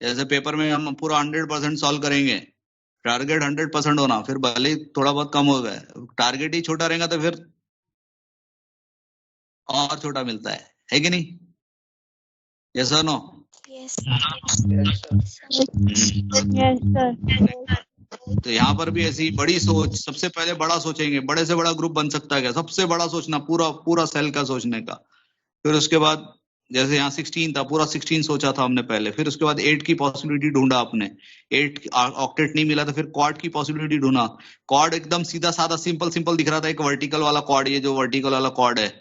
जैसे पेपर में हम पूरा 100% सॉल्व करेंगे, टारगेट 100% होना। फिर भले ही थोड़ा बहुत कम हो गए, टारगेट ही छोटा रहेगा तो फिर और छोटा मिलता है कि नहीं? यस और नो? Yes. Yes, sir. तो यहाँ पर भी ऐसी बड़ी सोच, सबसे पहले बड़ा सोचेंगे। बड़े से बड़ा ग्रुप बन सकता है क्या? सबसे बड़ा सोचना, पूरा पूरा सेल का सोचने का। फिर उसके बाद जैसे यहाँ 16 था, पूरा 16 सोचा था हमने पहले, फिर उसके बाद 8 की पॉसिबिलिटी ढूंढा आपने, 8 ऑक्टेट नहीं मिला तो फिर क्वाड की पॉसिबिलिटी ढूंढा। क्वाड एकदम सीधा साधा सिंपल सिंपल दिख रहा था, एक वर्टिकल वाला क्वाड, ये जो वर्टिकल वाला क्वाड है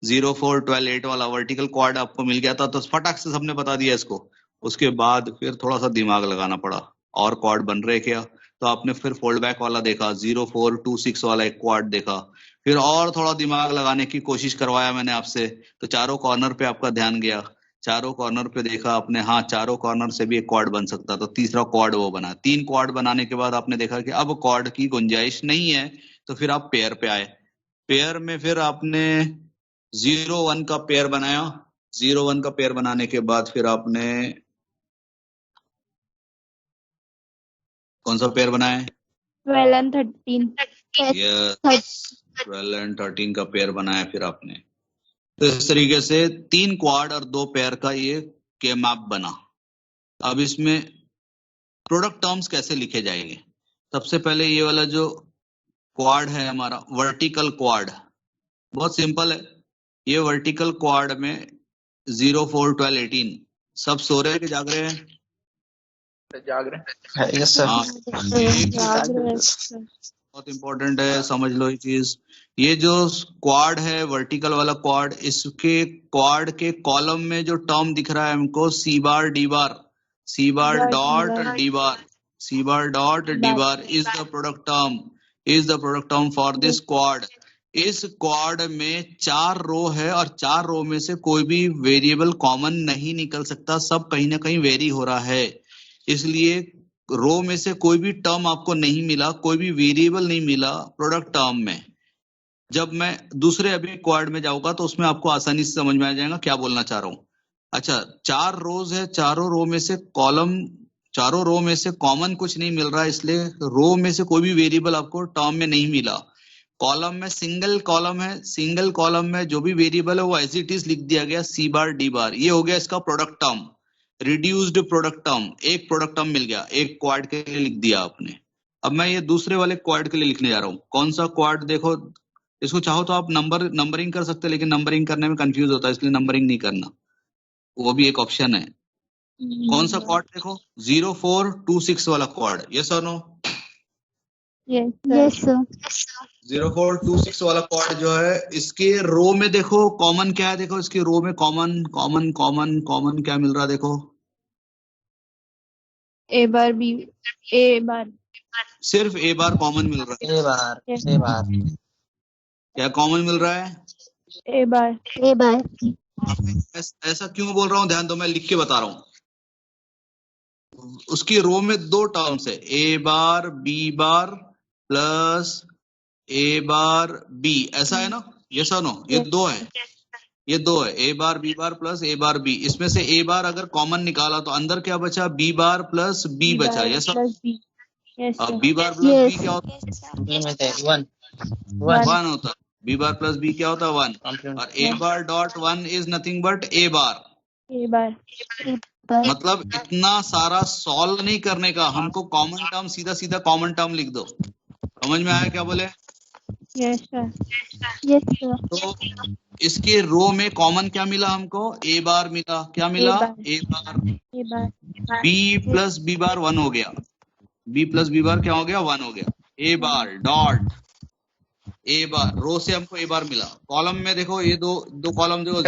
0 4 12 8 वाला वर्टिकल क्वाड आपको मिल गया था, तो फटाक से सबने बता दिया इसको। उसके बाद फिर थोड़ा सा दिमाग लगाना पड़ा, और क्वाड बन रहे क्या, तो आपने फिर फोल्ड बैक वाला देखा, 0 4 2 6 वाला एक क्वाड देखा, फिर और थोड़ा दिमाग लगाने की कोशिश करवाया मैंने आपसे, तो चारों कॉर्नर पे आपका ध्यान गया, चारों कॉर्नर पे देखा आपने, हाँ चारों कॉर्नर से भी एक क्वाड बन सकता, तो तीसरा क्वाड वो बना। 3 क्वाड बनाने के बाद आपने देखा कि अब क्वाड की गुंजाइश नहीं है, तो फिर आप पेयर पे आए। पेयर में फिर आपने 0 1 का पेयर बनाया, 0 1 का पेयर बनाने के बाद फिर आपने कौन सा पेयर बनाया? 12 and 13. यस, 12 and 13 का पेयर बनाया फिर आपने। तो इस तरीके से 3 क्वाड और 2 पेयर का ये के मैप बना। अब इसमें प्रोडक्ट टर्म्स कैसे लिखे जाएंगे? सबसे पहले ये वाला जो क्वाड है हमारा वर्टिकल क्वाड, बहुत सिंपल है। ये वर्टिकल क्वाड में 0 4 12 18 सब सो रहे हैं कि जाग रहे हैं? जाग रहे हैं। Yes sir. हाँ, बहुत इंपॉर्टेंट है, समझ लो ये चीज। ये जो क्वाड है वर्टिकल वाला क्वाड, इसके क्वाड के कॉलम में जो टर्म दिख रहा है हमको C bar D bar, C bar dot D bar, C bar dot D bar is the product term, is the product term for this quad. इस क्वाड में 4 रो है और 4 रो में से कोई भी वेरिएबल कॉमन नहीं निकल सकता, सब कहीं ना कहीं वेरी हो रहा है, इसलिए रो में से कोई भी टर्म आपको नहीं मिला, कोई भी वेरिएबल नहीं मिला प्रोडक्ट टर्म में। जब मैं दूसरे अभी क्वाड में जाऊंगा तो उसमें आपको आसानी से समझ में आ जाएगा क्या बोलना चाह रहा हूं। अच्छा, 4 रोज है, चारों रो में से कॉलम, चारों रो में से कॉमन कुछ नहीं मिल रहा, इसलिए रो में से कोई भी वेरिएबल आपको टर्म में नहीं मिला। कॉलम में सिंगल कॉलम है, सिंगल कॉलम में जो भी वेरिएबल है वो एज इट इज लिख दिया गया सी बार डी बार, ये हो गया इसका product term, reduced product term. एक प्रोडक्ट टर्म मिल गया, एक क्वाड के लिए लिख दिया आपने। अब मैं ये दूसरे वाले क्वाड के लिए लिखने जा रहा हूँ। कौन सा क्वाड? देखो, इसको चाहो तो आप नंबरिंग कर सकते हैं, लेकिन नंबरिंग करने में कंफ्यूज होता है, इसलिए नंबरिंग नहीं करना, वो भी एक ऑप्शन है। कौन सा क्वाड? देखो 0 4 2 6 वाला क्वाड, यस और नो? Yes, sir. 0 4 2 6 वाला क्वाड जो है, इसके रो में देखो कॉमन क्या है, देखो इसके रो में कॉमन कॉमन कॉमन कॉमन क्या मिल रहा है, देखो A bar B, A bar. सिर्फ ए बार कॉमन मिल रहा है। ए बार क्या कॉमन मिल रहा है? A bar. A bar. ऐसा क्यों बोल रहा हूँ, ध्यान दो, मैं लिख के बता रहा हूँ। उसकी रो में 2 टर्म्स है, ए bar B bar plus A bar B, ऐसा है ना? यस और नो? ये 2 है, ये 2 है, ए bar B bar plus A bar B. इसमें से ए बार अगर कॉमन निकाला तो अंदर क्या बचा? बी बार प्लस बी बचा, यस। Plus B. Yes, अब sir. B bar plus B क्या होता है? Yes, sir. कॉम्प्लीमेंट है 1 1 होता है। बी बार प्लस बी क्या होता है? 1। और A bar dot 1 is nothing but A bar. A bar. मतलब इतना सारा सॉल्व नहीं करने का, हमको कॉमन टर्म सीधा सीधा कॉमन टर्म लिख दो। समझ में आया क्या बोले? Yes, sir. Yes, sir. तो इसके रो में कॉमन क्या मिला हमको? ए बार मिला। क्या मिला? A bar. A bar. A bar. B plus B bar 1 हो गया, बी प्लस बी बार क्या हो गया? 1 हो गया। ए बार डॉट ए बार, रो से हमको ए बार मिला। कॉलम में देखो, ये दो कॉलम देखो,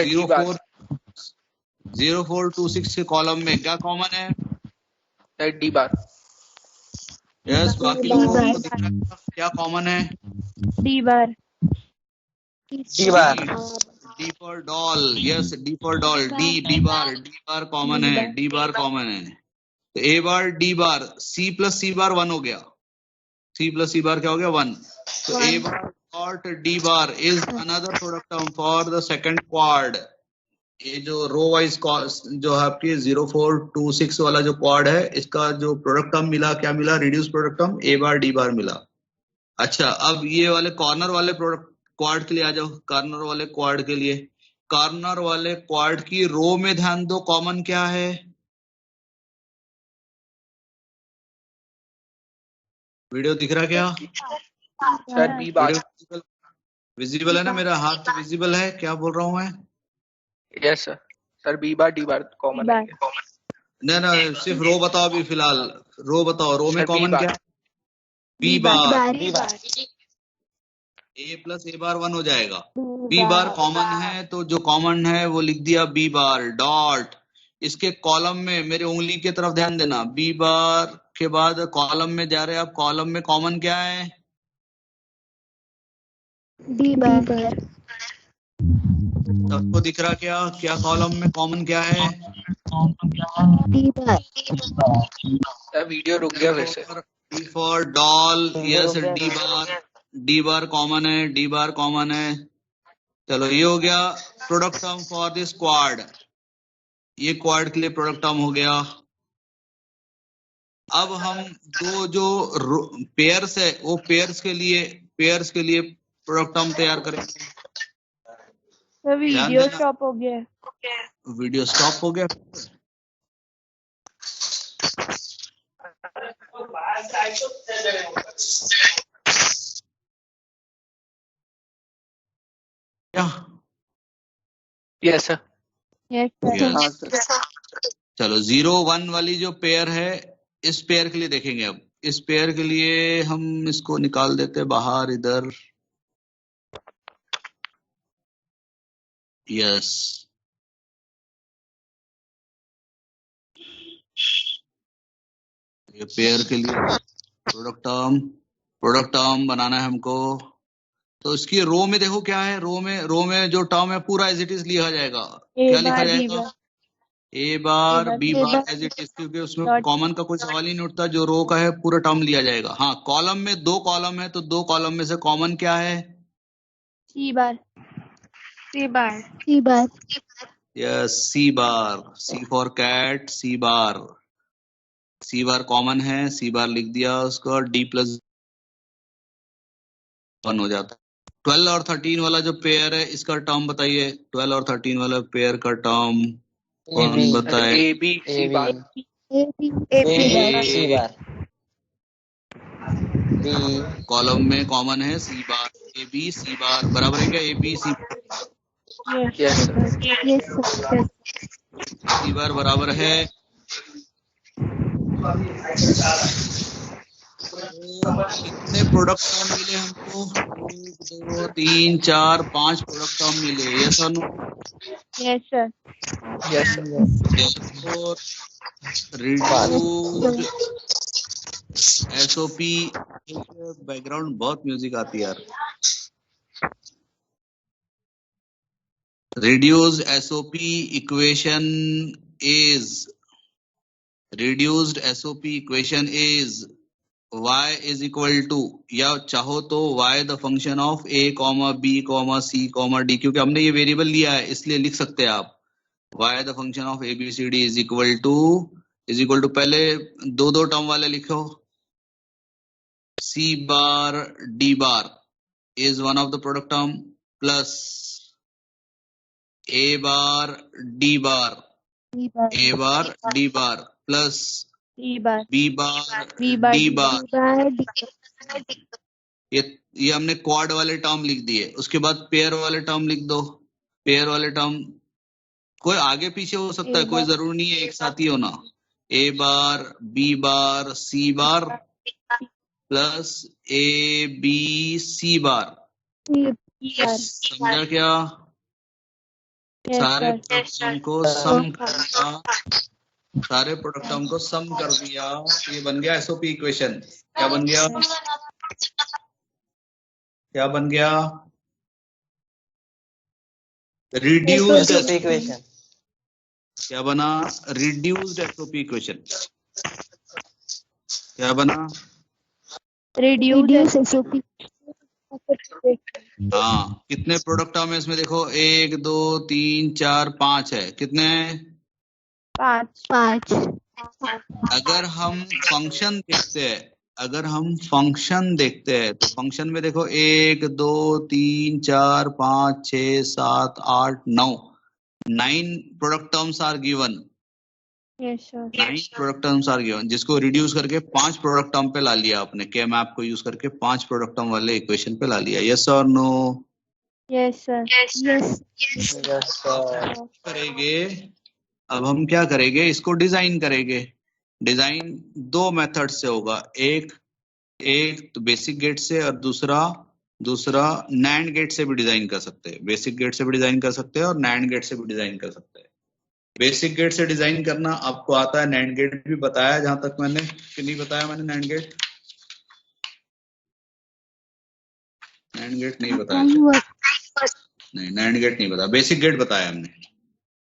0 4 2 6 के कॉलम में क्या कॉमन है? डी बार। यस, बाकी लोगों को दिख रहा है क्या कॉमन है? D bar. D for doll, yes, D for doll, D bar common है, डी बार कॉमन है। तो A bar D bar, C plus सी बार 1 हो गया, सी प्लस सी बार क्या हो गया? 1। तो A bar dot D bar is another product term for the second quad. ये जो रो वाइज जो है आपकी 0 4 2 6 वाला जो क्वाड है, इसका जो प्रोडक्ट टर्म मिला, क्या मिला? रिड्यूस प्रोडक्ट टर्म ए बार डी बार मिला। अच्छा, अब ये वाले कॉर्नर वाले प्रोडक्ट क्वाड के लिए आ जाओ। कॉर्नर वाले क्वाड के लिए, कॉर्नर वाले क्वाड की रो में ध्यान दो, कॉमन क्या है? वीडियो दिख रहा क्या? सर बी बार। विजिबल है ना? मेरा हाथ विजिबल है? क्या बोल रहा हूं मैं? Yes sir. Sir B bar D bar common bar. है। नहीं ना, सिर्फ रो बताओ अभी फिलहाल, रो बताओ, रो में सर, कॉमन B क्या है? B B bar, bar A plus A बार 1 हो जाएगा। बी बार कॉमन है तो जो कॉमन है वो लिख दिया बी बार डॉट। इसके कॉलम में मेरे उंगली की तरफ ध्यान देना, बी बार के बाद कॉलम में जा रहे हैं आप, कॉलम में कॉमन क्या है? डी बार सबको दिख रहा क्या? क्या कॉलम में कॉमन क्या है? डी बार सर वीडियो रुक गया फिर से। D for doll, yes D bar common है, डी बार कॉमन है। चलो ये हो गया product term for this quad, ये क्वाड के लिए प्रोडक्ट टर्म हो गया। अब हम दो जो पेयर्स है वो पेयर्स के लिए प्रोडक्ट टर्म तैयार करेंगे। तो वीडियो देना। स्टॉप हो गया है। वीडियो स्टॉप हो गया। क्या? Yes sir. Yes sir. Yes. हाँ सर। चलो 0 1 वाली जो पेयर है, इस पेयर के लिए देखेंगे। अब इस पेयर के लिए हम इसको निकाल देते हैं बाहर इधर। यस, ये पेयर के लिए प्रोडक्ट टर्म बनाना है हमको। तो इसकी रो में देखो क्या है, रो में जो टर्म है पूरा एज इट इज लिखा जाएगा। क्या लिखा जाएगा? A bar B bar as it is, क्योंकि उसमें कॉमन का कोई सवाल ही नहीं उठता। जो रो का है पूरा टर्म लिया जाएगा। हाँ, कॉलम में 2 कॉलम है तो 2 कॉलम में से कॉमन क्या है? C bar. C bar yes, C bar, C for cat, C bar common है, सी बार लिख दिया उसको, डी प्लस 1 हो जाता है। 12 और 13 वाला जो पेयर है इसका टर्म बताइए। 12 और 13 वाला पेयर का टर्म कौन बताए? A B C bar. A B column में कॉमन है C bar, A B C bar बराबर है क्या? A B C yes sir. Yes sir C bar बराबर है। कितने प्रोडक्ट टर्म मिले हमको? 1 2 3 4 5 प्रोडक्ट टर्म मिले। यस और no? Yes sir. Yes sir. Reduced SOP. Background बहुत म्यूजिक आती है यार। reduced SOP equation is y is equal to, या चाहो तो y the function of a, b, c, d, क्योंकि हमने ये वेरिएबल लिया है इसलिए लिख सकते हैं आप y the function of a, b, c, d is equal to पहले 2 टर्म वाले लिखो। c bar d bar is one of the product term plus a bar d bar plus C bar. b bar B bar, d D bar। ये हमने क्वाड वाले टर्म लिख दिए। उसके बाद पेयर वाले टर्म लिख दो। पेयर वाले टर्म कोई आगे पीछे हो सकता है, कोई जरूरी नहीं है एक साथ ही होना। a bar b bar c bar plus a b c बार। समझा क्या? सारे प्रोडक्ट टर्म को सम कर दिया, सारे प्रोडक्ट टर्म को सम कर दिया, ये बन गया एसओपी इक्वेशन। क्या बन गया? Reduced equation. क्या बना? Reduced SOP equation. क्या बना? Reduce SOP. हाँ, कितने प्रोडक्ट टर्म है इसमें देखो? 1 2 3 4 5 है। कितने हैं? 5 अगर हम फंक्शन देखते हैं तो फंक्शन में देखो 1 2 3 4 5 6 7 8 9 product terms are given. Yes sir. 9 product terms are given, जिसको रिड्यूस करके 5 प्रोडक्ट टर्म पे ला लिया आपने। के मैप को यूज करके 5 प्रोडक्ट टर्म वाले इक्वेशन पे ला लिया। यस और no? Yes, sir. Yes. Yes, sir. करेंगे अब हम क्या करेंगे, इसको डिजाइन करेंगे। डिजाइन दो मेथड से होगा, एक तो बेसिक गेट से और दूसरा नैंड गेट से भी डिजाइन कर सकते हैं। बेसिक गेट से भी डिजाइन कर सकते हैं और नैंड गेट से भी डिजाइन कर सकते हैं। बेसिक गेट से डिजाइन करना आपको आता है, नैंड गेट भी बताया जहां तक मैंने, कि नहीं बताया मैंने नैंड गेट? नैंड गेट नहीं बताया, नहीं नैंड गेट नहीं बताया, बेसिक गेट बताया हमने।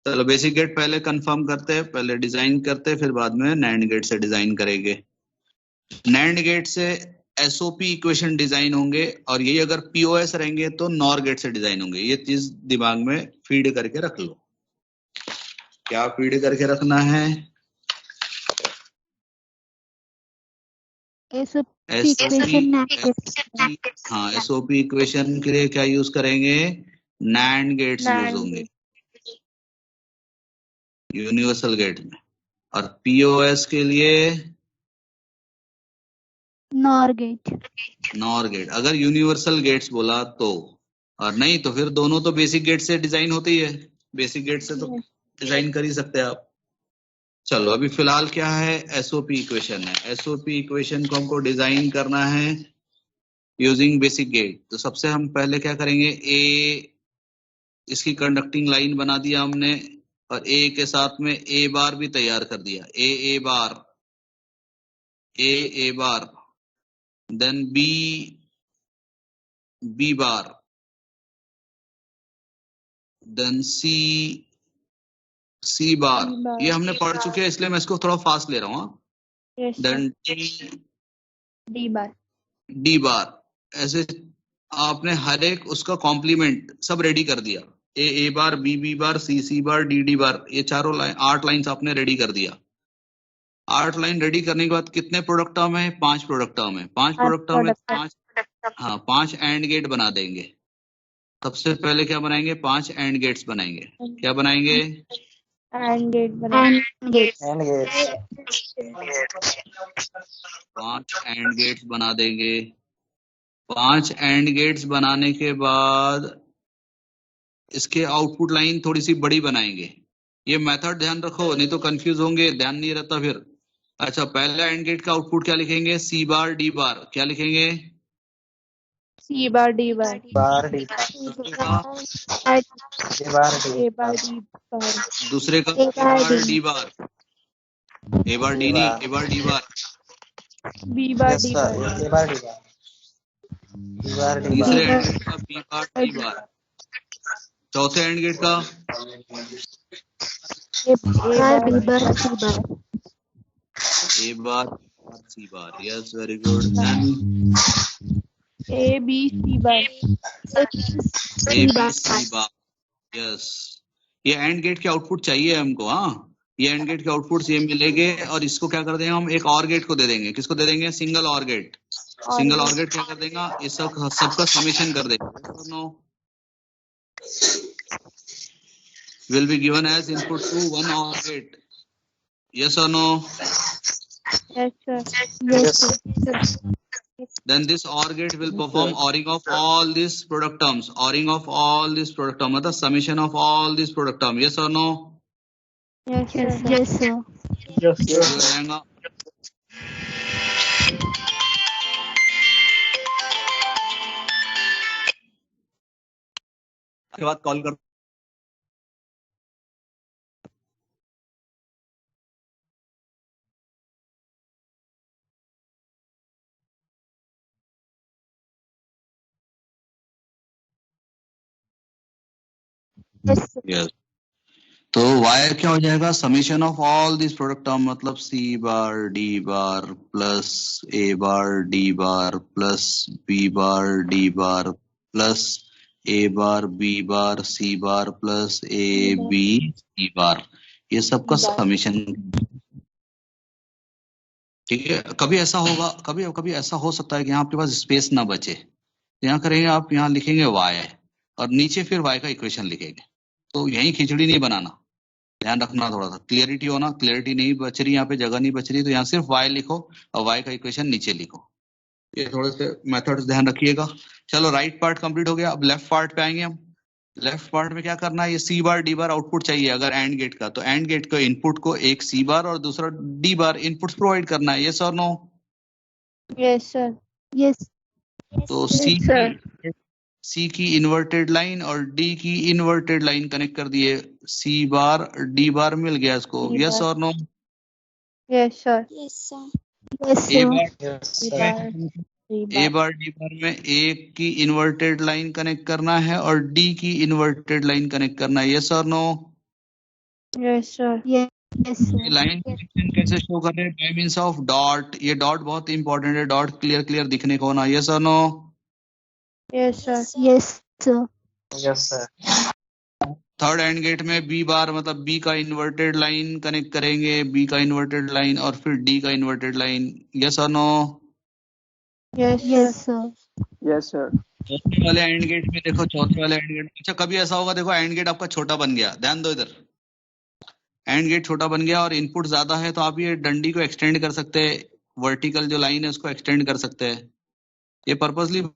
चलो बेसिक गेट पहले कंफर्म करते हैं, पहले डिजाइन करते हैं, फिर बाद में नैंड गेट से डिजाइन करेंगे। नैंड गेट से एसओपी इक्वेशन डिजाइन होंगे, और यही अगर पीओएस रहेंगे तो नॉर गेट से डिजाइन होंगे। ये चीज दिमाग में फीड करके रख लो। क्या फीड करके रखना है? हाँ, एसओपी इक्वेशन के लिए क्या यूज करेंगे? नैंड गेट्स यूज होंगे यूनिवर्सल गेट में, और पीओएस के लिए नॉर गेट। अगर यूनिवर्सल गेट्स बोला तो, और नहीं तो फिर दोनों तो बेसिक गेट से डिजाइन होते ही है। बेसिक गेट से तो डिजाइन कर ही सकते हैं आप। चलो अभी फिलहाल क्या है, एसओपी इक्वेशन है। एसओपी इक्वेशन को हमको डिजाइन करना है यूजिंग बेसिक गेट। तो सबसे हम पहले क्या करेंगे, इसकी कंडक्टिंग लाइन बना दिया हमने, और ए के साथ में ए बार भी तैयार कर दिया। ए बार, then B bar, then C bar. ये हमने पढ़ चुके हैं, इसलिए मैं इसको थोड़ा फास्ट ले रहा हूँ। Yes, sir. Then D bar. ऐसे आपने हर एक उसका कॉम्प्लीमेंट सब रेडी कर दिया। ए bar, B bar, C bar, D बार, ये चारों लाइन 8 लाइंस आपने रेडी कर दिया। 8 लाइन रेडी करने के बाद कितने प्रोडक्ट टर्म है? 5 प्रोडक्ट टर्म है। 5 प्रोडक्ट टर्म है, 5 एंड गेट बना देंगे। सबसे पहले क्या बनाएंगे? 5 एंड गेट्स बनाएंगे। क्या बनाएंगे? And gate बनाएंगे। 5 एंड गेट्स बना देंगे। 5 एंड गेट्स बनाने के बाद इसके आउटपुट लाइन थोड़ी सी बड़ी बनाएंगे। ये मेथड ध्यान रखो, नहीं तो कंफ्यूज होंगे, ध्यान नहीं रहता फिर। अच्छा, पहला एंड गेट का आउटपुट क्या लिखेंगे? सी बार, डी बार। क्या लिखेंगे? C bar, D bar, दूसरे का A bar, D bar. A bar D नहीं, A bar D bar. B bar, D bar, तीसरे एंड गेट का बी बार, डी बार। चौथे एंड गेट का A bar, C bar. Yes, very good. A, B, C bar, A B C bar. Yes, ये एंड गेट के आउटपुट चाहिए हमको। हाँ, ये एंड गेट के आउटपुट ये मिलेंगे, और इसको क्या कर देंगे हम? एक और गेट को दे देंगे। किसको दे देंगे? सिंगल और गेट। सिंगल और गेट क्या कर देगा? इस सबका समेशन कर देगा। नो, will be given as input to one OR gate. Yes or no? yes, sir. Then this OR gate will perform ORing of all these product terms. ORing of all these product terms, मतलब summation of all these product terms. Yes or no? Yes, sir. Yes, sir. हो जाएगा। के बाद कॉल कर। Yes. तो वायर क्या हो जाएगा? Summation of all this product term, मतलब C bar, D bar plus A bar, D bar plus B bar, D bar plus A bar, B bar, C bar plus A B C bar. ये सबका समीशन। ठीक है। कभी ऐसा होगा, कभी ऐसा हो सकता है कि यहाँ आपके पास स्पेस ना बचे, तो यहाँ करेंगे आप, यहाँ लिखेंगे वाई, और नीचे फिर वाई का इक्वेशन लिखेंगे। तो यही खिचड़ी नहीं बनाना, ध्यान रखना, थोड़ा सा क्लियरिटी हो ना। क्लियरिटी नहीं बच रही, यहाँ पे जगह नहीं बच रही, तो यहाँ सिर्फ y लिखो और y का इक्वेशन नीचे लिखो। ये थोड़े से मेथड्स ध्यान रखिएगा। चलो राइट पार्ट कंप्लीट हो गया, अब लेफ्ट पार्ट पे आएंगे हम। लेफ्ट पार्ट में क्या करना है, ये सी बार डी बार आउटपुट चाहिए अगर एंड गेट का, तो एंड गेट का इनपुट को एक सी बार और दूसरा डी बार इनपुट्स प्रोवाइड करना है, यस और नो? Yes, sir. Yes. तो Yes, sir. सी की इन्वर्टेड लाइन और डी की इन्वर्टेड लाइन कनेक्ट कर दिए, सी बार डी बार मिल गया इसको, D यस bar. और no? Yes, sir. Yes, sir. Yes, A sir. Bar Yes, D sir. bar. D A bar. Bar D bar में एक की इन्वर्टेड लाइन कनेक्ट करना है और डी की इन्वर्टेड लाइन कनेक्ट करना है, यस और no? Yes, sir. Yes. Yes, ये sir. लाइन कनेक्शन कैसे शो कर रहे हैं, बाय मींस ऑफ डॉट। ये डॉट बहुत इंपॉर्टेंट है, डॉट क्लियर दिखने को होना, यस और no? Yes, sir. Yes, sir. Yes, sir. Third AND gate में बी बार मतलब बी का इन्वर्टेड लाइन कनेक्ट करेंगे, बी का इन्वर्टेड लाइन और फिर डी का इन्वर्टेड लाइन, यस और no? Yes, sir. Yes, sir. Yes, sir. चौथे वाले एंड गेट में देखो, चौथे वाले एंड गेट, अच्छा कभी ऐसा होगा, देखो एंड गेट आपका छोटा बन गया, ध्यान दो इधर, एंड गेट छोटा बन गया और इनपुट ज्यादा है, तो आप ये डंडी को एक्सटेंड कर सकते हैं, वर्टिकल जो लाइन है उसको एक्सटेंड कर सकते हैं, ये पर्पसली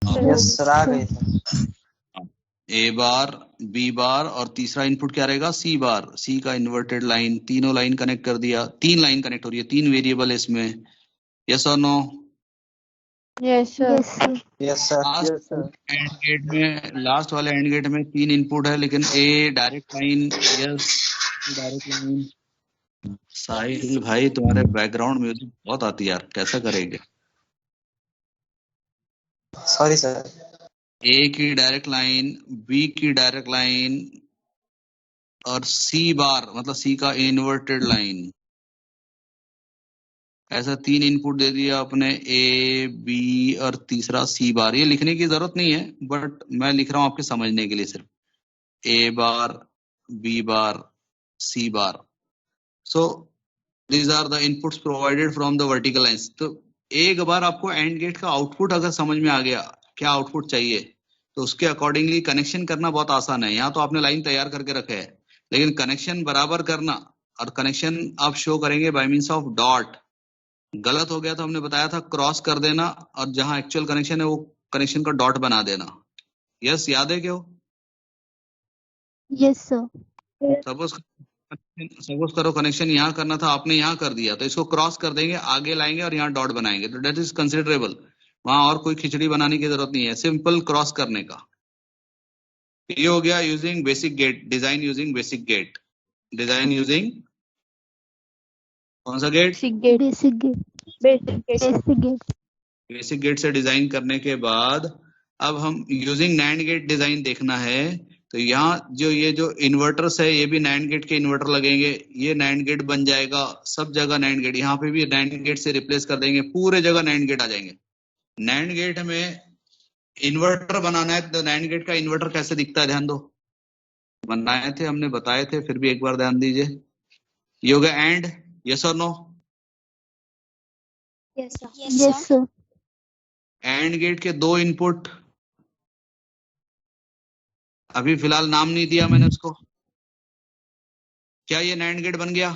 Yes, sir. आ गई sir. ए बार बी बार और तीसरा इनपुट क्या रहेगा, सी बार, सी का इन्वर्टेड लाइन, तीनों लाइन कनेक्ट कर दिया, तीन लाइन कनेक्ट हो रही है, तीन वेरिएबल है इसमें, यस और no? Yes, sir. Yes, sir. Yes, sir. Yes, sir. And gate में, लास्ट वाले एंड गेट में तीन इनपुट है, लेकिन A direct line, yes direct line. Sahil भाई तुम्हारे बैकग्राउंड म्यूजिक बहुत आती है यार, कैसा करेंगे? Sorry, sir. ए की डायरेक्ट लाइन, बी की डायरेक्ट लाइन और सी बार मतलब सी का इन्वर्टेड लाइन, ऐसा तीन इनपुट दे दिया अपने, ए बी और तीसरा सी बार। ये लिखने की जरूरत नहीं है बट मैं लिख रहा हूं आपके समझने के लिए सिर्फ, A bar B bar C bar. So these are the inputs provided from the vertical lines. तो एक बार आपको एंड गेट का आउटपुट अगर समझ में आ गया क्या आउटपुट चाहिए, तो उसके अकॉर्डिंगली कनेक्शन करना बहुत आसान है। यहाँ तो आपने लाइन तैयार करके रखे है, लेकिन कनेक्शन बराबर करना, और कनेक्शन आप शो करेंगे बाय मींस ऑफ डॉट। गलत हो गया तो हमने बताया था क्रॉस कर देना, और जहां एक्चुअल कनेक्शन है वो कनेक्शन का डॉट बना देना। यस, याद है क्यों? Yes, sir. सपोज करो कनेक्शन यहाँ करना था, आपने यहाँ कर दिया, तो इसको क्रॉस कर देंगे, आगे लाएंगे और यहाँ डॉट बनाएंगे, तो डेट इज कंसिडरेबल। वहां और कोई खिचड़ी बनाने की जरूरत नहीं है, सिंपल क्रॉस करने का। ये हो गया using basic gate, design using basic gate, design using कौन सा gate? Basic gate. Basic gate. Basic gate. Basic gate. Basic gate से डिजाइन करने के बाद अब हम यूजिंग नैंड गेट डिजाइन देखना है। तो यहाँ जो ये जो इन्वर्टर्स है ये भी नैंड गेट के इन्वर्टर लगेंगे, ये नैंड गेट बन जाएगा, सब जगह नैंड गेट, यहाँ पे भी नैंड गेट से रिप्लेस कर देंगे, पूरे जगह नैंड गेट आ जाएंगे। नैंड गेट में इन्वर्टर बनाना है, तो नैंड गेट का इन्वर्टर कैसे दिखता है ध्यान दो, बनाए थे हमने, बताए थे, फिर भी एक बार ध्यान दीजिए। ये हो गया एंड, यस और no? Yes, sir. Yes, sir. And gate के दो इनपुट, अभी फिलहाल नाम नहीं दिया मैंने उसको, क्या ये नैंड गेट बन गया?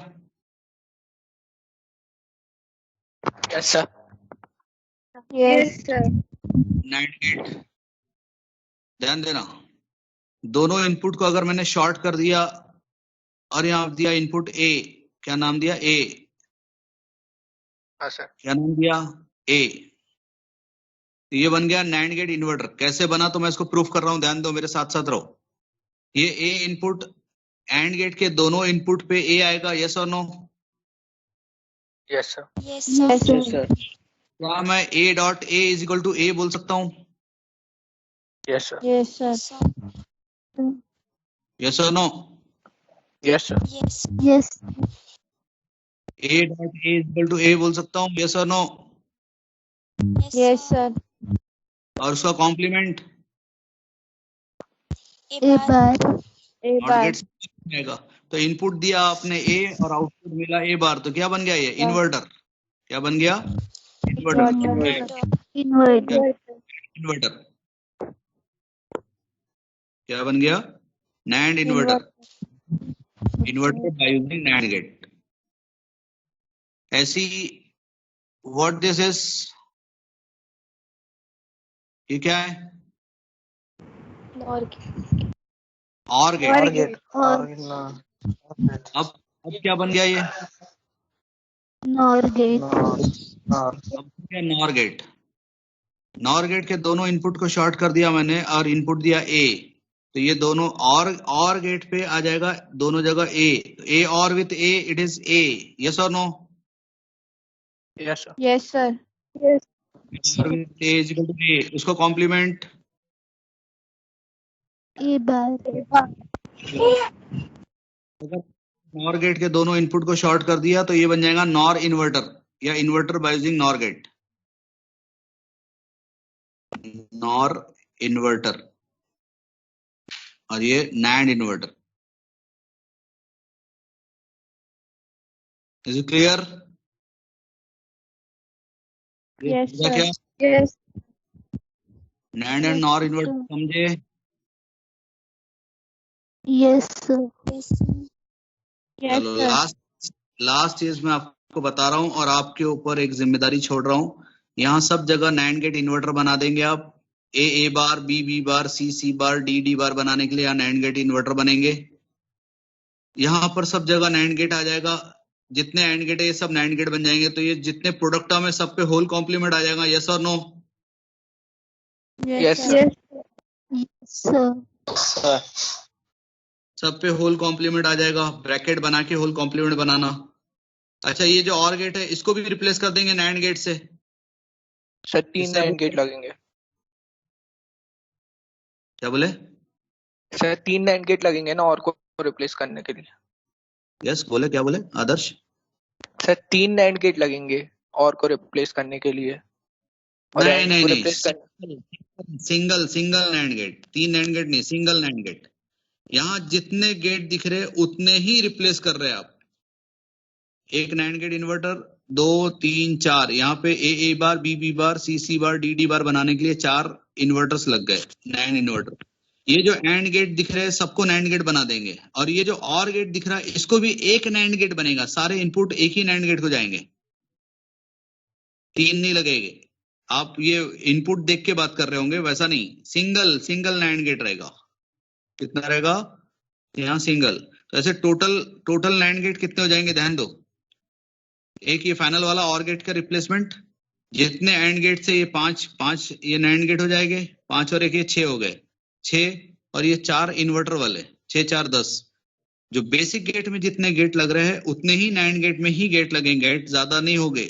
Yes, sir. Yes, sir. NAND gate, ध्यान देना, दोनों इनपुट को अगर मैंने शॉर्ट कर दिया और यहाँ दिया इनपुट ए, क्या नाम दिया? ए। हाँ, sir. क्या नाम दिया? ए। तो ये बन गया नैंड गेट इन्वर्टर। कैसे बना तो मैं इसको प्रूफ कर रहा हूं, ध्यान दो, मेरे साथ साथ रहो। ये ए इनपुट, एंड गेट के दोनों इनपुट पे ए आएगा, यस और no? Yes, sir. Yes, sir. Yes, Yes, sir. sir. क्या मैं A dot A is equal to A बोल सकता हूँ? Yes, sir. Yes, sir. Yes, sir. sir. Yes or no? Yes, sir. Yes. Yes. A dot A is equal to A बोल सकता हूँ? Yes or no? Yes, sir. और उसका complement A bar. A not bar. Gate आएगा। तो इनपुट दिया आपने A और आउटपुट मिला A बार, तो क्या बन गया ये? इन्वर्टर। क्या बन गया? इन्वर्टर। Inverter. इन्वर्टर क्या बन गया? NAND inverter. Inverter by using NAND gate. ऐसी व्हाट दिस इज, ये क्या है? Or और गेट। और गेट Or अब क्या बन गया ये? NOR gate. अब क्या? Nor gate. नॉर गेट के दोनों इनपुट को शॉर्ट कर दिया मैंने और इनपुट दिया ए, तो ये दोनों और गेट पे आ जाएगा, दोनों जगह ए। ए और with A it is A. Yes और no? Yes, sir. yes, sir. और with A is equal to A, उसको कॉम्प्लीमेंट A bar. अगर नॉर गेट के दोनों इनपुट को शॉर्ट कर दिया तो ये बन जाएगा नॉर इन्वर्टर या inverter by using NOR gate. NOR inverter और ये NAND inverter. Is it clear? Yes, sir. क्या Yes. NAND and NOR inverter समझे? Yes, sir. Yes, sir. Yes, चलो sir. लास्ट चीज मैं आपको बता रहा हूँ और आपके ऊपर एक जिम्मेदारी छोड़ रहा हूँ। यहाँ सब जगह नैंड गेट इन्वर्टर बना देंगे आप। ए bar, B bar, C bar, D बार बनाने के लिए यहाँ नैंड गेट इन्वर्टर बनेंगे। यहाँ पर सब जगह नैंड गेट आ जाएगा। जितने एंड गेट है ये सब नैंड गेट बन जाएंगे, तो ये जितने प्रोडक्ट में सब पे होल कॉम्प्लीमेंट आ जाएगा। यस और no? Yes, sir. Yes, sir. सब पे होल कॉम्प्लीमेंट आ जाएगा। ब्रैकेट बना के होल कॉम्प्लीमेंट बनाना। अच्छा, ये जो और गेट है इसको भी रिप्लेस कर देंगे नैंड गेट से। सर 3 इससे नैंड गेट लगेंगे। क्या बोले? सर 3 नैंड गेट लगेंगे ना और को रिप्लेस करने के लिए। यस बोले, क्या बोले आदर्श? सर 3 नैंड गेट लगेंगे और को रिप्लेस करने के लिए। और नहीं AND नहीं को नहीं, रिप्लेस करने single NAND gate. 3 NAND gate नहीं, सिंगल नैंड गेट। यहाँ जितने गेट दिख रहे उतने ही रिप्लेस कर रहे हैं आप। एक नैंड गेट इन्वर्टर 2 3 4, यहाँ पे ए bar, B bar, C bar, D बार बनाने के लिए 4 इन्वर्टर्स लग गए, नैंड इन्वर्टर। ये जो एंड गेट दिख रहे हैं सबको नैंड गेट बना देंगे। और ये जो और गेट दिख रहा है इसको भी एक नैंड गेट बनेगा। सारे इनपुट एक ही नैंड गेट को जाएंगे, 3 नहीं लगेंगे। आप ये इनपुट देख के बात कर रहे होंगे, वैसा नहीं, सिंगल नैंड गेट रहेगा। कितना रहेगा यहाँ? सिंगल। तो ऐसे टोटल नैंड गेट कितने हो जाएंगे? ध्यान दो, एक ये फाइनल वाला और गेट का रिप्लेसमेंट, जितने एंड गेट से ये 5 ये नैंड गेट हो जाएंगे, 5 और 1 ये 6 हो गए, 6 और ये 4 इन्वर्टर वाले, 6 4 10। जो बेसिक गेट में जितने गेट लग रहे हैं उतने ही नैंड गेट में ही गेट लगेंगे। गेट ज्यादा नहीं होंगे,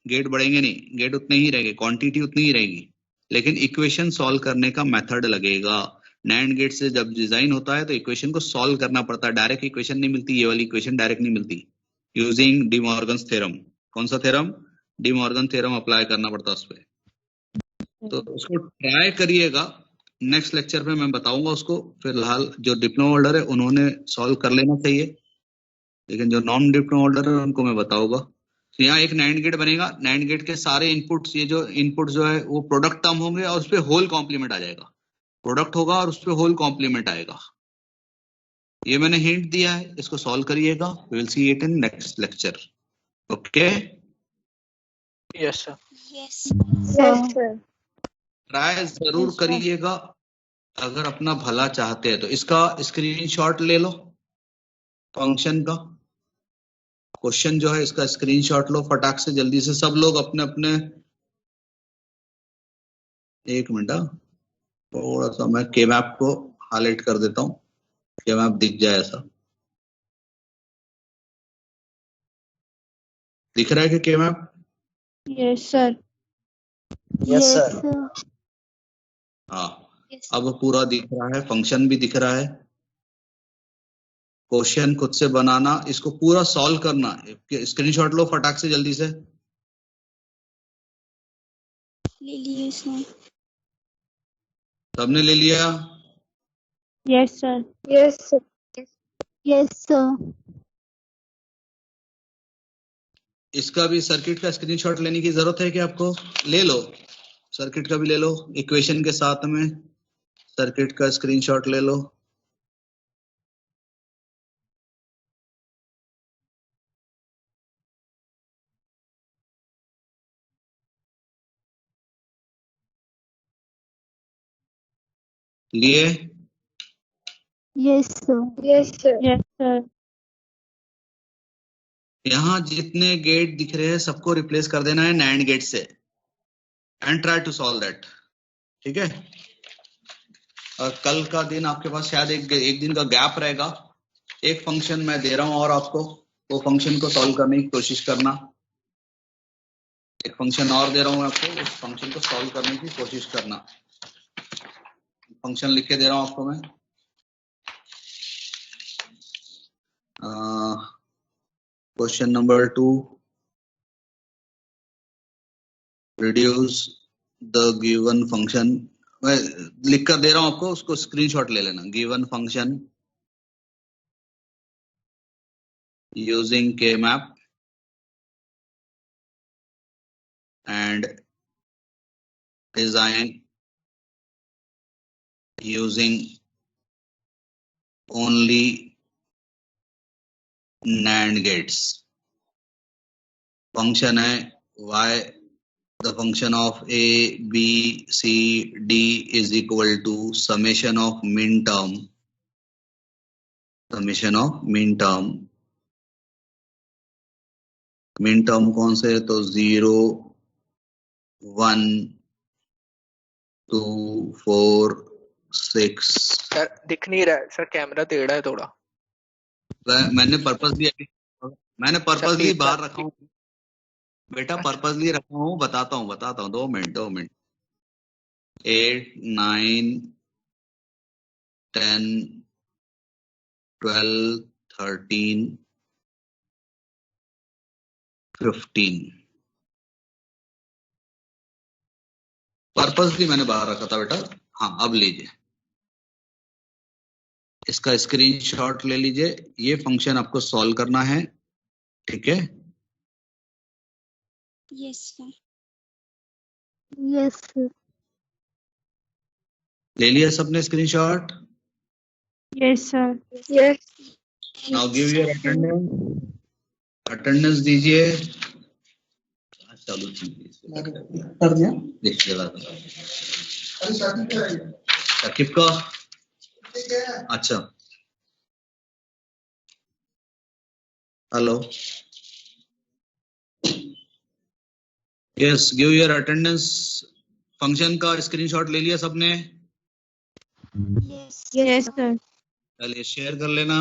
गेट बढ़ेंगे नहीं, गेट उतने ही रहेंगे, क्वांटिटी उतनी ही रहेगी, लेकिन इक्वेशन सॉल्व करने का मेथड लगेगा। नैंड गेट से जब डिजाइन होता है तो इक्वेशन को सॉल्व करना पड़ता है, डायरेक्ट इक्वेशन नहीं मिलती। ये वाली इक्वेशन डायरेक्ट नहीं मिलती। Using D Morgan's theorem. कौन सा theorem? De Morgan theorem apply करना पड़ता है उस पर। तो उसको ट्राई करिएगा, नेक्स्ट लेक्चर पे मैं बताऊंगा उसको। फिलहाल जो डिप्लोमा होल्डर है उन्होंने सॉल्व कर लेना चाहिए, लेकिन जो नॉन डिप्लोमा होल्डर है उनको मैं बताऊंगा। तो यहाँ एक नैंड गेट बनेगा, नैंड गेट के सारे इनपुट्स, ये जो इनपुट जो है वो प्रोडक्ट टर्म होंगे और उस पर होल कॉम्प्लीमेंट आ जाएगा। प्रोडक्ट होगा और उस पर होल कॉम्प्लीमेंट आएगा। ये मैंने हिंट दिया है, इसको सॉल्व करिएगा। We will see it in next lecture. Okay, yes sir. Yes. Yes, sir. Try जरूर करिएगा अगर अपना भला चाहते हैं तो। इसका स्क्रीनशॉट ले लो, फंक्शन का क्वेश्चन जो है इसका स्क्रीनशॉट लो फटाक से, जल्दी से सब लोग अपने अपने। एक मिनट, थोड़ा सा मैं के मैप को हाईलाइट कर देता हूँ, के मैप दिख जाए ऐसा। दिख रहा है कि के map? Yes, sir. Yes, sir. हाँ, Yes. अब पूरा दिख रहा है, फंक्शन भी दिख रहा है। क्वेश्चन खुद से बनाना, इसको पूरा सॉल्व करना। स्क्रीनशॉट लो फटाक से जल्दी से। ले लिए इसने। सबने ले लिया? Yes, sir. Yes, sir. Yes, sir. इसका भी सर्किट का स्क्रीनशॉट लेने की जरूरत है कि आपको? ले लो, सर्किट का भी ले लो, इक्वेशन के साथ में सर्किट का स्क्रीनशॉट ले लो। लिए? Yes, sir. Yes, sir. Yes, sir. यहाँ जितने गेट दिख रहे हैं सबको रिप्लेस कर देना है नैंड गेट से, and try to solve that. ठीक है? और कल का दिन आपके पास शायद एक दिन का गैप रहेगा। एक फंक्शन मैं दे रहा हूं और आपको वो फंक्शन को सॉल्व करने की कोशिश करना। एक फंक्शन और दे रहा हूं आपको, उस फंक्शन को सॉल्व करने की कोशिश करना। फंक्शन लिख के दे रहा हूं आपको मैं। Question number 2, reduce the given function। मैं लिख कर दे रहा हूं आपको, उसको स्क्रीनशॉट ले लेना। Given function using K-map and design using only NAND gates। Function है y, the function of a b c d is equal to summation of min term, min term कौन से है? तो 0 1 2 4 6। सर दिख नहीं रहा है सर, कैमरा टेढ़ा है थोड़ा। मैंने पर्पसली बाहर रखा हूँ बेटा, अच्छा। पर्पसली रखा हूँ। बताता हूँ 2 मिनट। 8 9 10 12 13 15 पर्पसली मैंने बाहर रखा था बेटा। हाँ, अब लीजिए, इसका स्क्रीनशॉट ले लीजिए। ये फंक्शन आपको सॉल्व करना है, ठीक है? Yes, sir. Yes, sir. ले लिया सबने screenshot? Yes, sir. Yes. Now give your attendance दीजिए। चलो कर दिया, देखिएगा साकिब का। अच्छा, hello, yes, give your attendance. Function का स्क्रीनशॉट ले लिया सबने? Yes. Yes, sir. चलिए शेयर कर लेना।